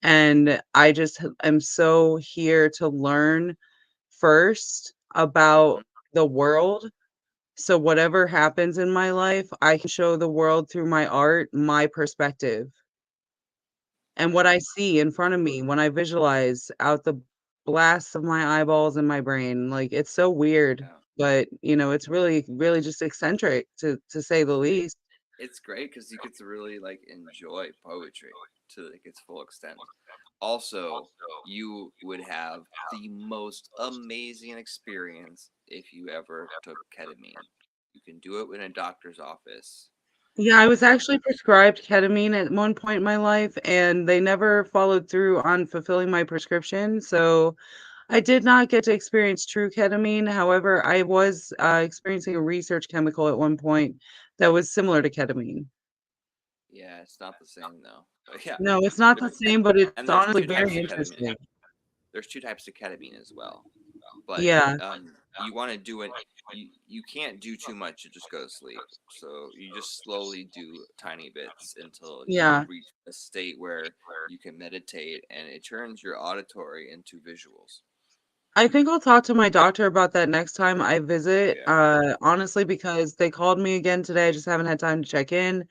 and I just am so here to learn first about mhm. the world, so whatever happens in my life, I can show the world through my art, my perspective, and what Right. I see in front of me when I visualize out the blasts of my eyeballs and my brain. Like, it's so weird, Yeah. but, it's really, really just eccentric to say the least. It's great because you get to really like enjoy poetry to like its full extent. Also, you would have the most amazing experience if you ever took ketamine. You can do it in a doctor's office. Yeah, I was actually prescribed ketamine at one point in my life, and they never followed through on fulfilling my prescription. So I did not get to experience true ketamine. However, I was experiencing a research chemical at one point that was similar to ketamine. Yeah, it's not the same though. But yeah, No, it's not the and same, but it's and there's honestly two types very of ketamine. interesting. There's two types of ketamine as well. But Yeah, you want to do it. You can't do too much to just go to sleep. So you just slowly do tiny bits until you yeah. reach a state where you can meditate, and it turns your auditory into visuals. I think I'll talk to my doctor about that next time I visit. Yeah, Honestly, because they called me again today. I just haven't had time to check in. yeah.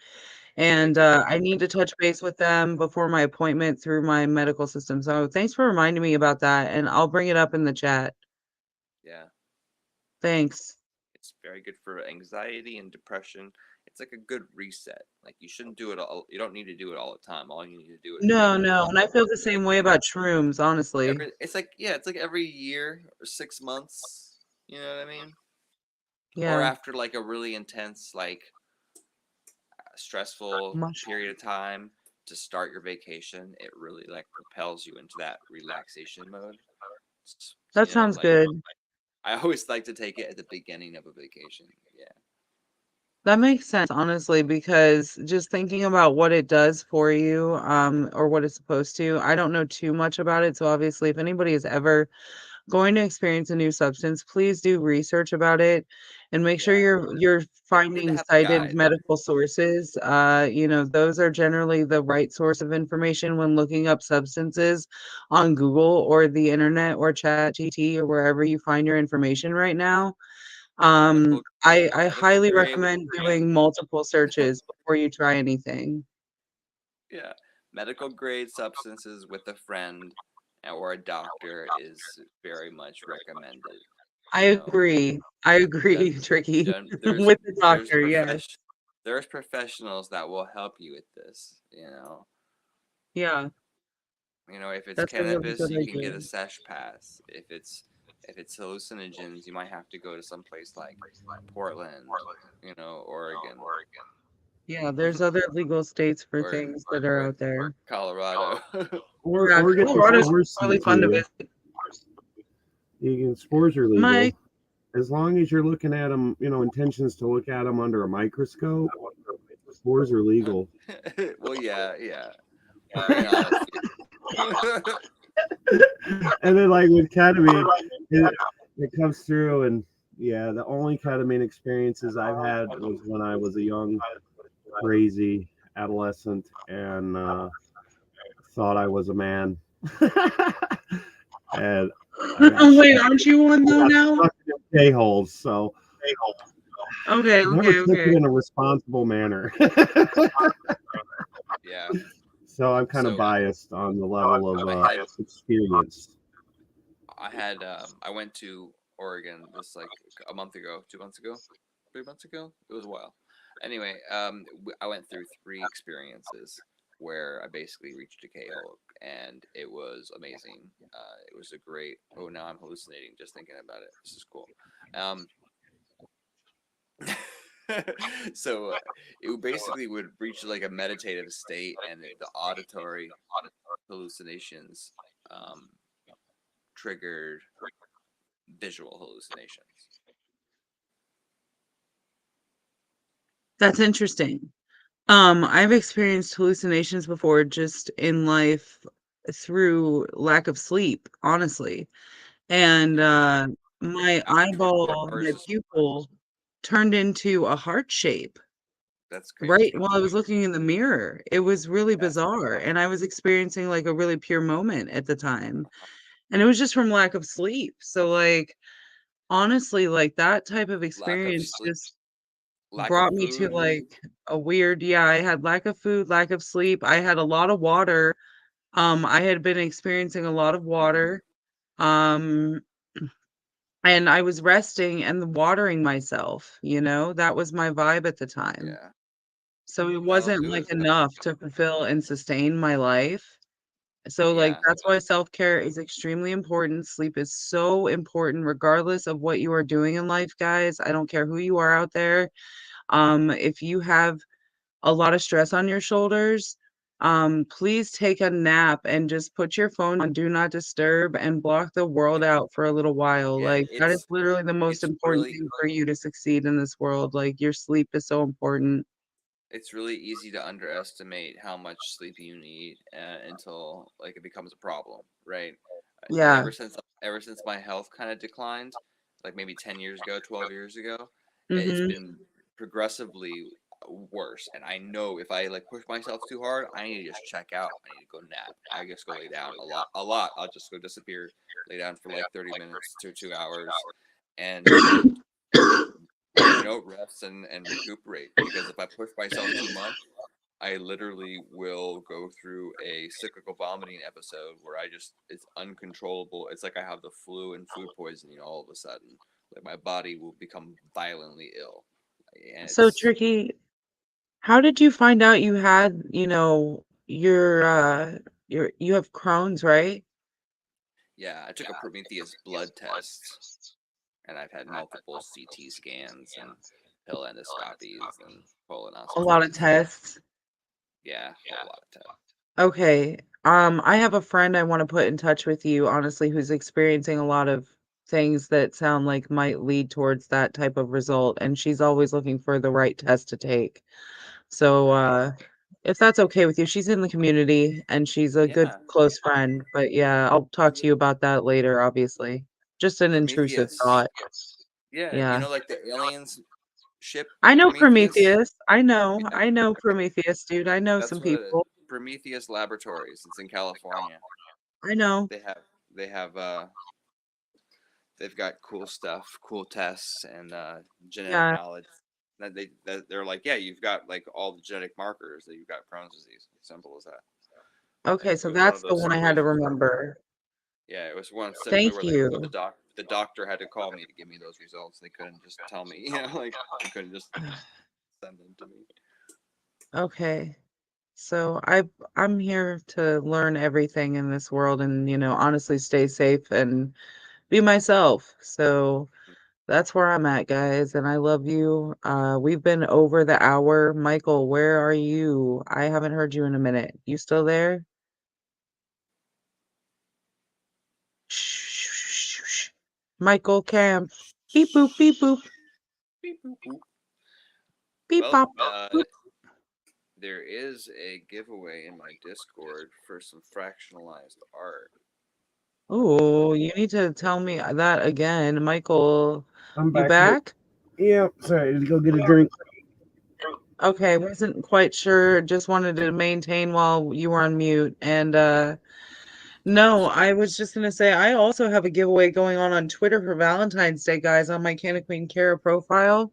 And Keep I need to touch base with them before my appointment through my medical system. So thanks for reminding me about that. And I'll bring it up in the chat. yeah. Thanks. It's very good for anxiety and depression. It's like a good reset. Like you shouldn't do it all. You don't need to do it all the time. All you need to do it No, maybe no. And I feel the same way about shrooms, honestly. every. It's like yeah, it's like every year or 6 months. You know what I mean? Or Yeah. after like a really intense, like stressful Much. period of time to start your vacation, it really like propels you into that relaxation mode. That You know, sounds like good. I always like to take it at the beginning of a vacation. Yeah, That makes sense, honestly, because just thinking about what it does for you, or what it's supposed to, I don't know too much about it. So obviously, if anybody is ever going to experience a new substance, please do research about it and make sure yeah. you're It's good to finding have a cited guide. medical sources. Those are generally the right source of information when looking up substances on Google or the internet or ChatGPT or wherever you find your information right now. Medical, I medical highly grade. recommend doing multiple searches before you try anything. Yeah, medical grade substances with a friend or a doctor is very much recommended. I You know, agree. I agree, done, Tricky. done. With the doctor, yes. There's professionals that will help you with this. Yeah, If it's that's a really cannabis, good you can get idea. a sesh pass. If it's hallucinogens, you might have to go to some place like Portland, Oregon, Yeah, there's other legal states for or things that are or out there. Colorado. or Yeah, or get the Colorado's spores really sent to fun to you. visit. Spores are legal Mike, as long as you're looking at them. Intentions to look at them under a microscope. Spores are legal. Well, yeah, yeah. I mean, honestly. And then, like with ketamine, it comes through, and yeah, the only ketamine experiences I've had was when I was a young, crazy adolescent and thought I was a man. And I got wait, aren't you one though now? stuck in K-holes, so Okay, never okay, took it okay. in a responsible manner. Yeah. So I'm kind of So biased on the level of I had experience. I went to Oregon this like a month ago, 2 months ago, 3 months ago. It was a while. Anyway, I went through three experiences where I basically reached a K-hole, and it was amazing. It was a great. Oh, now I'm hallucinating just thinking about it. This is cool. Um, so it basically would reach like a meditative state, and the auditory hallucinations triggered visual hallucinations. That's interesting. I've experienced hallucinations before just in life through lack of sleep, honestly. And Yeah. my What eyeball, part is my this? pupil turned into a heart shape That's right crazy. while I was looking in the mirror. It was really Yeah. bizarre. And I was experiencing like a really pure moment at the time. And it was just from lack of sleep. So, like, honestly, like that type of Lack of experience sleep, just lack of brought me to food. like a weird, yeah, I had lack of food, lack of sleep. I had a lot of water. I had been experiencing a lot of water. Um, and I was resting and watering myself, that was my vibe at the time. Yeah, So it that'll wasn't do like it. enough to fulfill and sustain my life. So, like, Yeah, that's why self-care is extremely important. Sleep is so important regardless of what you are doing in life, guys. I don't care who you are out there. If you have a lot of stress on your shoulders, please take a nap and just put your phone on do not disturb and block the world out for a little while. Yeah, Like that is literally the most it's important really thing for you to succeed in this world. Like your sleep is so important. it's really easy to underestimate how much sleep you need until like it becomes a problem, right? And Yeah. ever since my health kind of declined, like maybe 10 years ago, 12 years ago, it's Mm-hmm. been progressively worse. And I know if I like push myself too hard, I need to just check out. I need to go nap. I just go lay down a lot. I'll just go disappear, lay down for like 30 minutes to 2 hours, and rest and recuperate. Because if I push myself too much, I literally will go through a cyclical vomiting episode where it's uncontrollable. It's like I have the flu and food poisoning all of a sudden. Like my body will become violently ill. And So it's, Tricky, how did you find out you had, you have Crohn's, right? yeah, I took a Prometheus blood test and I've had multiple CT scans and pill endoscopies and A lot of colonoscopies. tests. Yeah, a whole lot of tests. Okay. I have a friend I want to put in touch with you, honestly, who's experiencing a lot of things that sound like might lead towards that type of result, and she's always looking for the right test to take. So, if that's okay with you, she's in the community and she's a good Yeah. close friend. But yeah, I'll talk to you about that later, obviously. Just an intrusive Prometheus. thought. Yeah, Yeah. like the aliens ship I know Prometheus. Prometheus. I know. Yeah, I know Prometheus, dude. I know that's some what it is. people. Prometheus Laboratories. It's in California. I know. They have they've got cool stuff, cool tests and genetic Yeah. knowledge. They're like, yeah, you've got like all the genetic markers that you've got Crohn's disease. Simple as that. Okay, And it so was one that's of the those one I had to situations. Remember. Yeah, it was one simply Thank where you. the doctor had to call me to give me those results. They couldn't just tell me, like they couldn't just send them to me. Okay. So I'm here to learn everything in this world and, honestly stay safe and be myself. So that's where I'm at, guys, and I love you. We've been over the hour. Michael, where are you? I haven't heard you in a minute. You still there? Shh. Michael Kamp. Beep boop, beep boop. Beep, boop, boop. Beep Well, bop. Boop. there is a giveaway in my Discord for some fractionalized art. Oh, you need to tell me that again. Michael, I'm you back here. back? Yeah, sorry, to go get a drink. Okay, wasn't quite sure. Just wanted to maintain while you were on mute. And no, I was just gonna say I also have a giveaway going on Twitter for Valentine's Day, guys, on my Canna Queen Kara profile.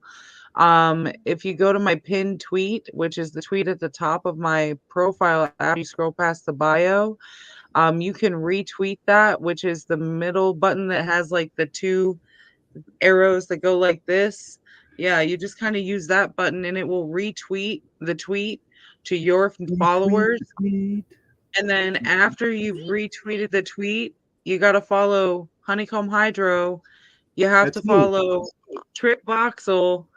If you go to my pinned tweet, which is the tweet at the top of my profile after you scroll past the bio, you can retweet that, which is the middle button that has like the two arrows that go like this. Yeah, you just kind of use that button and it will retweet the tweet to your followers. And then after you've retweeted the tweet, you got to follow Honeycomb Hydro. You have to That's me. follow Trip Voxel,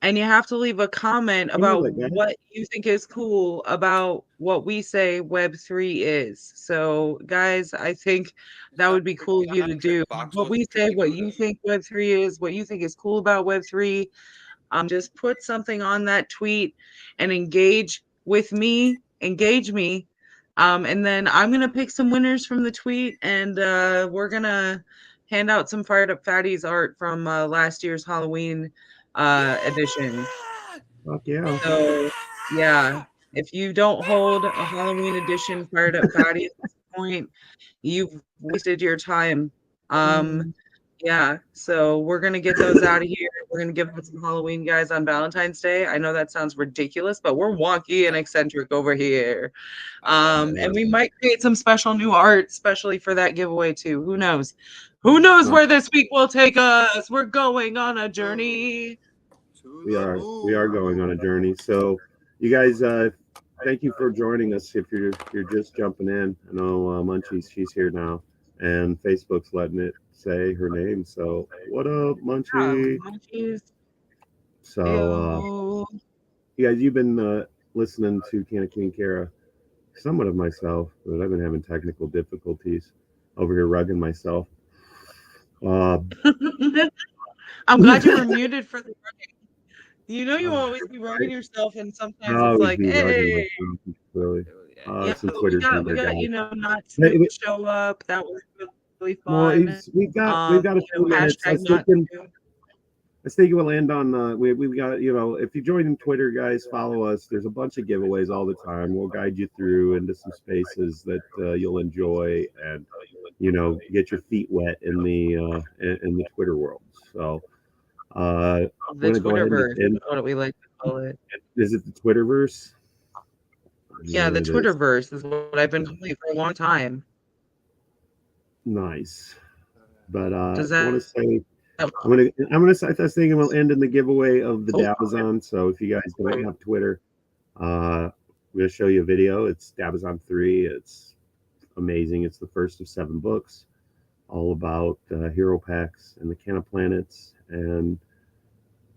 and you have to leave a comment I knew about it, man. what you think is cool about what we say Web3 is. So, guys, I think that would be cool of you to do. What we say, what you think Web3 is, what you think is cool about Web3. Just put something on that tweet and engage with me, engage me. And then I'm going to pick some winners from the tweet and we're going to hand out some Fired Up Fatties art from last year's Halloween edition. Fuck yeah. So, yeah, if you don't hold a Halloween edition Fired Up Fatty at this point, you've wasted your time. Yeah, so we're gonna get those out of here. We're gonna give out some Halloween guys on Valentine's Day. I know that sounds ridiculous, but we're wonky and eccentric over here. I love it. And we might create some special new art, especially for that giveaway too. Who knows? Who knows where this week will take us? We're going on a journey. We are going on a journey. So, you guys, thank you for joining us. If you're just jumping in, I know she's here now, and Facebook's letting it say her name. So, what up, Munchie? Munchies. So, you guys, you've been listening to Canna Queen Kara, somewhat of myself, but I've been having technical difficulties over here rugging myself. I'm glad you were muted for the rugging. You know you always be rugging yourself, and sometimes I it's always like, be rugging hey. myself, really. Yeah, Some but we Twitter got, guy. you know, not Hey, Snoop show up. That was really well, fun. we've got a few minutes. I Hashtag was not thinking Snoop. we'll land on we've got, you know, if you join in Twitter, guys, follow us. There's a bunch of giveaways all the time. We'll guide you through into some spaces that you'll enjoy, and you know, get your feet wet in the Twitter world. So I'm The gonna go ahead Twitterverse, and what we like to call it. is it the Twitterverse? Yeah, the It is. Twitterverse is what I've been calling for a long time. Nice. But Does I want to that? say I'm gonna say this thing, and we'll end in the giveaway of the Oh. Dabazon. So if you guys don't have Twitter, I'm gonna show you a video. It's Dabazon 3. It's amazing. It's the first of 7 books, all about hero packs and the Canna planets and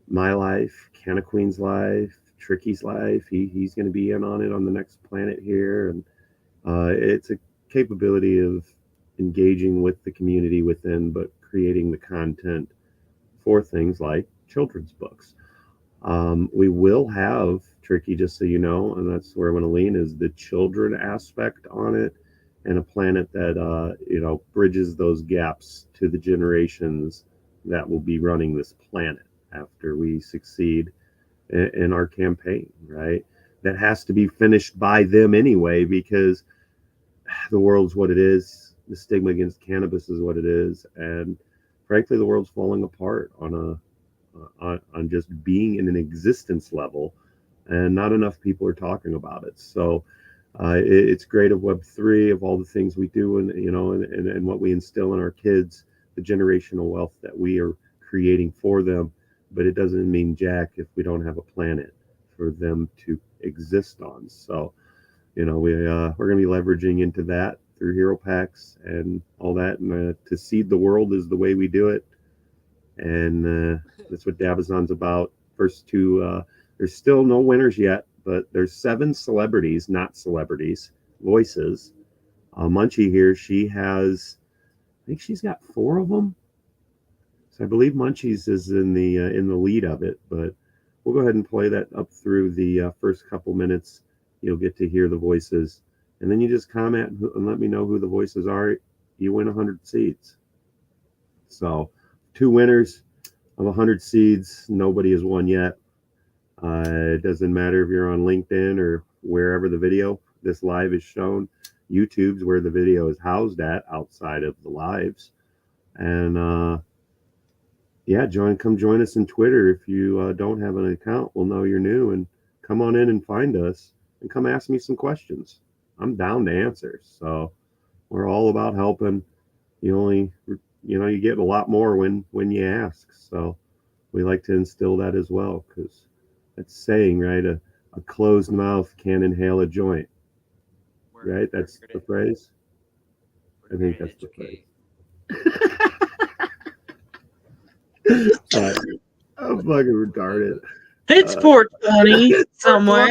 my life, Canna Queen's life, Tricky's life. He's going to be in on it on the next planet here, and it's a capability of engaging with the community within, but creating the content for things like children's books. We will have Tricky, just so you know, and that's where I want to lean, is the children aspect on it, and a planet that you know, bridges those gaps to the generations that will be running this planet after we succeed in our campaign, right? That has to be finished by them anyway, because the world's what it is. The stigma against cannabis is what it is, and frankly, the world's falling apart on just being in an existence level, and not enough people are talking about it. So it's great of Web3, of all the things we do, and you know, and what we instill in our kids, the generational wealth that we are creating for them. But it doesn't mean jack if we don't have a planet for them to exist on. So, you know, we're going to be leveraging into that through hero packs and all that, and to seed the world is the way we do it. And that's what Dabazon's about. First 2, there's still no winners yet, but there's 7 celebrities, not celebrities, voices. Munchie here, she has, I think she's got 4 of them. So I believe Munchies is in the lead of it, but we'll go ahead and play that up through the first couple minutes. You'll get to hear the voices, and then you just comment and let me know who the voices are. You win 100 seeds. So 2 winners of 100 seeds. Nobody has won yet. It doesn't matter if you're on LinkedIn or wherever the video, this live is shown. YouTube's where the video is housed at outside of the lives. And yeah, come join us in Twitter. If you don't have an account, we'll know you're new, and come on in and find us and come ask me some questions. I'm down to answer. So we're all about helping. You get a lot more when you ask. So we like to instill that as well, because that's saying, right? A closed mouth can't inhale a joint, right? That's the phrase. I think that's the phrase. I'm fucking retarded. It's 420 somewhere.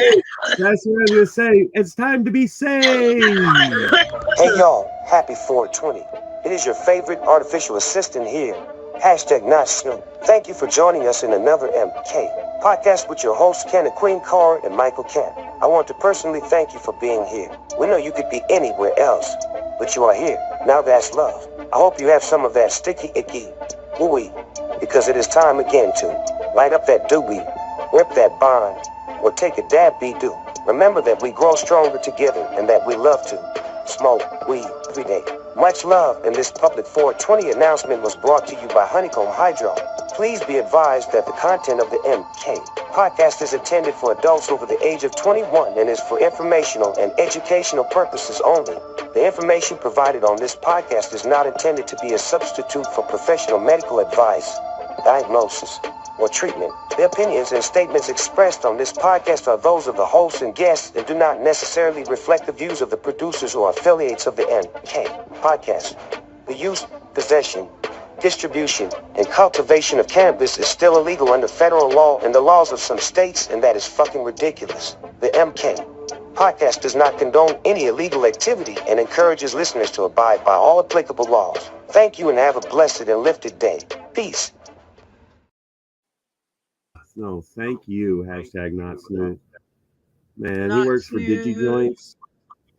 That's what I was gonna say. It's time to be saved. Hey y'all, happy 420. It is your favorite artificial assistant here. Hashtag not Snoop. Thank you for joining us in another MK Potcast with your hosts, Queen Carr and Michael Kamp. I want to personally thank you for being here. We know you could be anywhere else, but you are here. Now that's love. I hope you have some of that sticky icky ooey, because it is time again to light up that doobie, rip that bond, or take a dab be-do. Remember that we grow stronger together and that we love to smoke weed every day. Much love, and this public 420 announcement was brought to you by Honeycomb Hydro. Please be advised that the content of the MK Potcast is intended for adults over the age of 21 and is for informational and educational purposes only. The information provided on this podcast is not intended to be a substitute for professional medical advice, diagnosis, or treatment. The opinions and statements expressed on this podcast are those of the hosts and guests and do not necessarily reflect the views of the producers or affiliates of the MK Podcast. The use, possession, distribution, and cultivation of cannabis is still illegal under federal law and the laws of some states, and that is fucking ridiculous. The MK Podcast does not condone any illegal activity and encourages listeners to abide by all applicable laws. Thank you and have a blessed and lifted day. Peace. No, thank you. Hashtag not Snoop. Man, he Not works for Snoop. DigiJoints.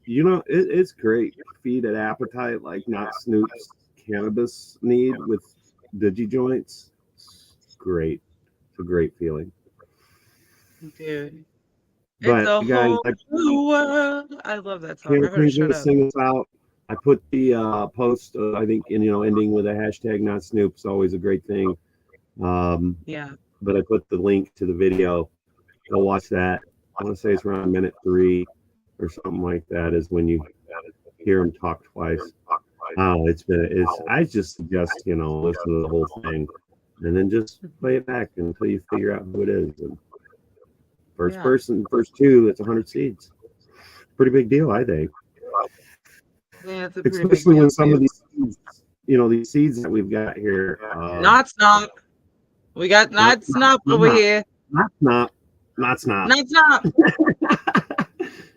You know, it's great. Feed an appetite like not Snoop's cannabis need with DigiJoints. Great. It's a great feeling. Dude. But It's a you guys, whole new world. I love that song. Cam I better Queen's shut gonna up. sing us out. I put the post, I think, ending with a hashtag not Snoop is always a great thing. Yeah. But I put the link to the video. Go watch that. I want to say it's around minute 3 or something like that is when you hear him talk twice. I just suggest, listen to the whole thing and then just play it back until you figure out who it is. And first two, it's 100 seeds. Pretty big deal, I think. Yeah, it's a pretty Especially big when deal, some of too. these, these seeds that we've got here. Not Snop. We got not Snop over here. Not Snop. Not Snop. Not Snop.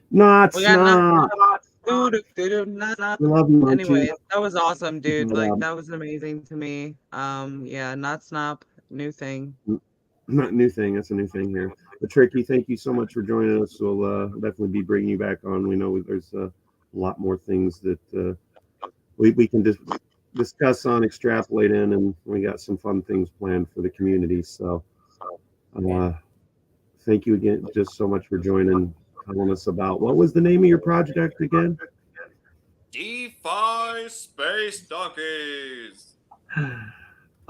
Not We got Snop. Not Snop. We love you, Munchie. Anyway, that was awesome, dude. But, Like, that was amazing to me. Yeah, not Snop. New thing. Not new thing. That's a new thing here. But Tricky, thank you so much for joining us. We'll definitely be bringing you back on. We know there's a lot more things that we can discuss on, extrapolate in, and we got some fun things planned for the community. So thank you again just so much for joining, telling us about, what was the name of your project again? DeFi Space Donkeys.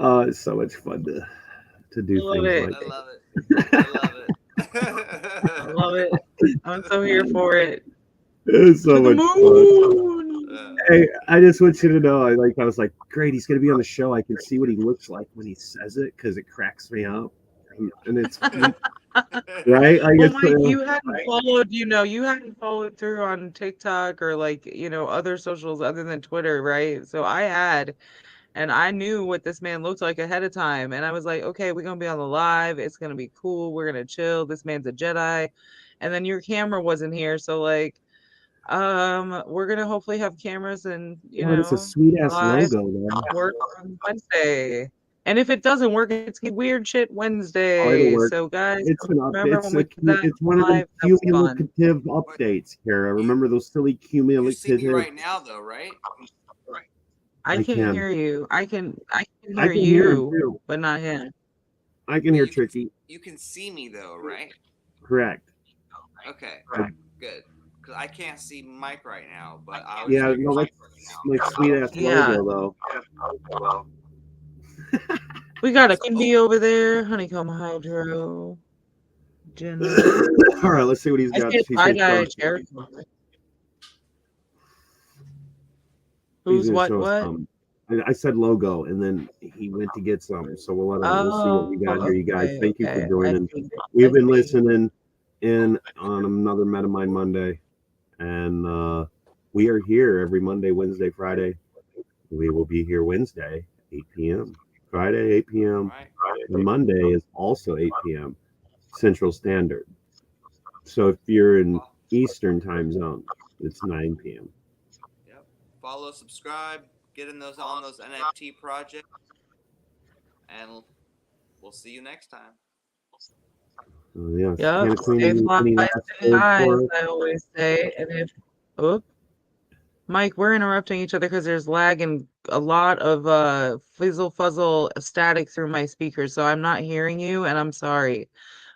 It's so much fun to do things like I love it. I love it. I love it. I'm so here for it. It's so much fun. Hey, I just want you to know, I was like, great, he's gonna be on the show. I can see what he looks like when he says it because it cracks me up, and it's right. I guess Mike, you hadn't followed through on TikTok or other socials other than Twitter, right? So I had, and I knew what this man looked like ahead of time, and I was like, okay, we're gonna be on the live. It's gonna be cool. We're gonna chill. This man's a Jedi, and then your camera wasn't here, so we're gonna hopefully have cameras and it's a sweet ass live logo, man. work on Wednesday. And if it doesn't work, it's Weird Shit Wednesday. Oh, it'll work. So guys, It's an remember update. when we did that It's one of the live? That was fun. cumulative updates, Kara. Remember those silly You cumulative? see me right now, though, right? I I can can. hear you. I can I hear can hear him you, too. but not him. I can hear You Tricky. You can see me though, right? Correct. Okay, good. Because I can't see Mike right now, but I was Yeah, no, that's my sweet ass Yeah. logo, though. We got a Quimby over there, honeycomb hydro. Jenna. All right, let's see what he's I got. said He said tie-dye some- cherry. he's Who's gonna what? show us What? some. I said logo, and then he went to get some. So we'll see what we got here, you guys. okay, Thank you okay. for joining. I see. We've been I see. listening in on another MetaMind Monday, and we are here every Monday, Wednesday, Friday. We will be here Wednesday, 8 p.m. Friday, 8 p.m. right. And Monday is also 8 p.m. Central Standard. So if you're in Eastern time zone, it's 9 p.m. Yep. Follow, subscribe, get in those on those NFT projects, and we'll see you next time. Yes. Yep. Hannah Queen, Stay any fly, last stay words high, for as us? I always say. And Mike, we're interrupting each other because there's lag and a lot of fizzle fuzzle static through my speakers, so I'm not hearing you, and I'm sorry.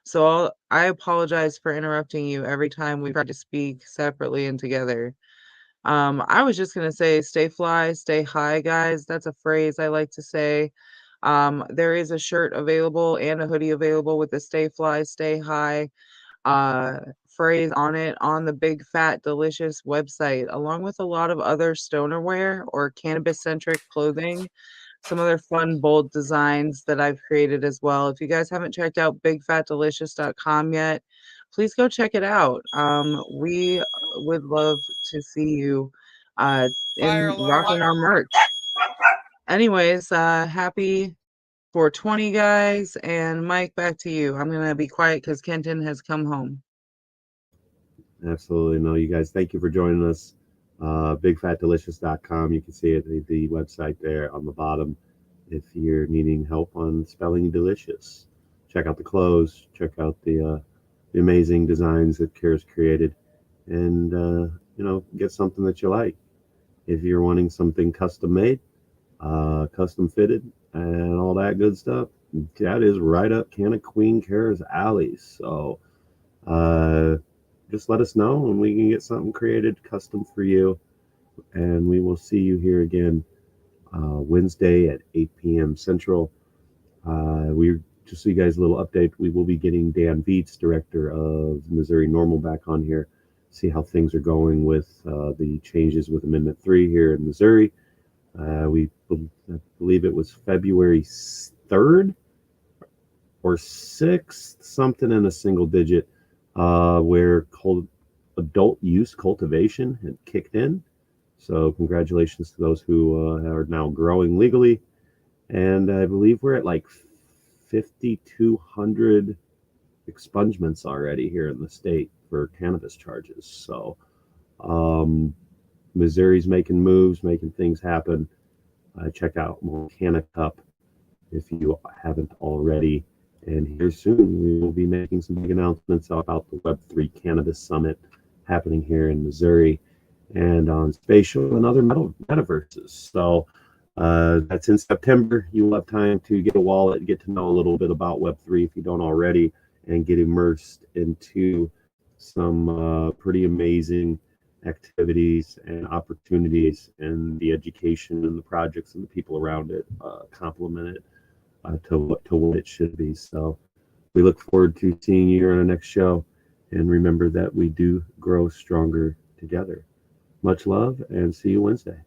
So I apologize for interrupting you every time we try to speak separately and together. I was just gonna say, stay fly, stay high, guys. That's a phrase I like to say. There is a shirt available and a hoodie available with the stay fly, stay high phrase on it on the Big Fat Delicious website, along with a lot of other stonerwear or cannabis centric clothing. Some other fun, bold designs that I've created as well. If you guys haven't checked out bigfatdelicious.com yet, please go check it out. We would love to see you Fire in alarm. rocking our merch. Anyways, happy 420, guys. And Mike, back to you. I'm going to be quiet because Kenton has come home. Absolutely. No, you guys, thank you for joining us. BigFatDelicious.com. You can see it, the website there on the bottom if you're needing help on spelling delicious. Check out the clothes, check out the amazing designs that Kara's created, and get something that you like. If you're wanting something custom made, custom fitted, and all that good stuff, that is right up Queen Kara's alley. So just let us know and we can get something created custom for you. And we will see you here again Wednesday at 8 p.m. Central. We just so you guys a little update. We will be getting Dan Viets, director of Missouri Normal, back on here. See how things are going with the changes with Amendment 3 here in Missouri. I believe it was February 3rd or 6th, something in a single digit, where adult use cultivation had kicked in. So congratulations to those who are now growing legally. And I believe we're at like 5,200 expungements already here in the state for cannabis charges. So Missouri's making moves, making things happen. Check out Montana Cup if you haven't already. And here soon we will be making some big announcements about the Web3 Cannabis Summit happening here in Missouri and on spatial and other metaverses. So that's in September. You will have time to get a wallet, get to know a little bit about Web3 if you don't already, and get immersed into some pretty amazing activities and opportunities, and the education and the projects and the people around it complement it to what it should be. So we look forward to seeing you on our next show, and remember that we do grow stronger together. Much love, and see you Wednesday.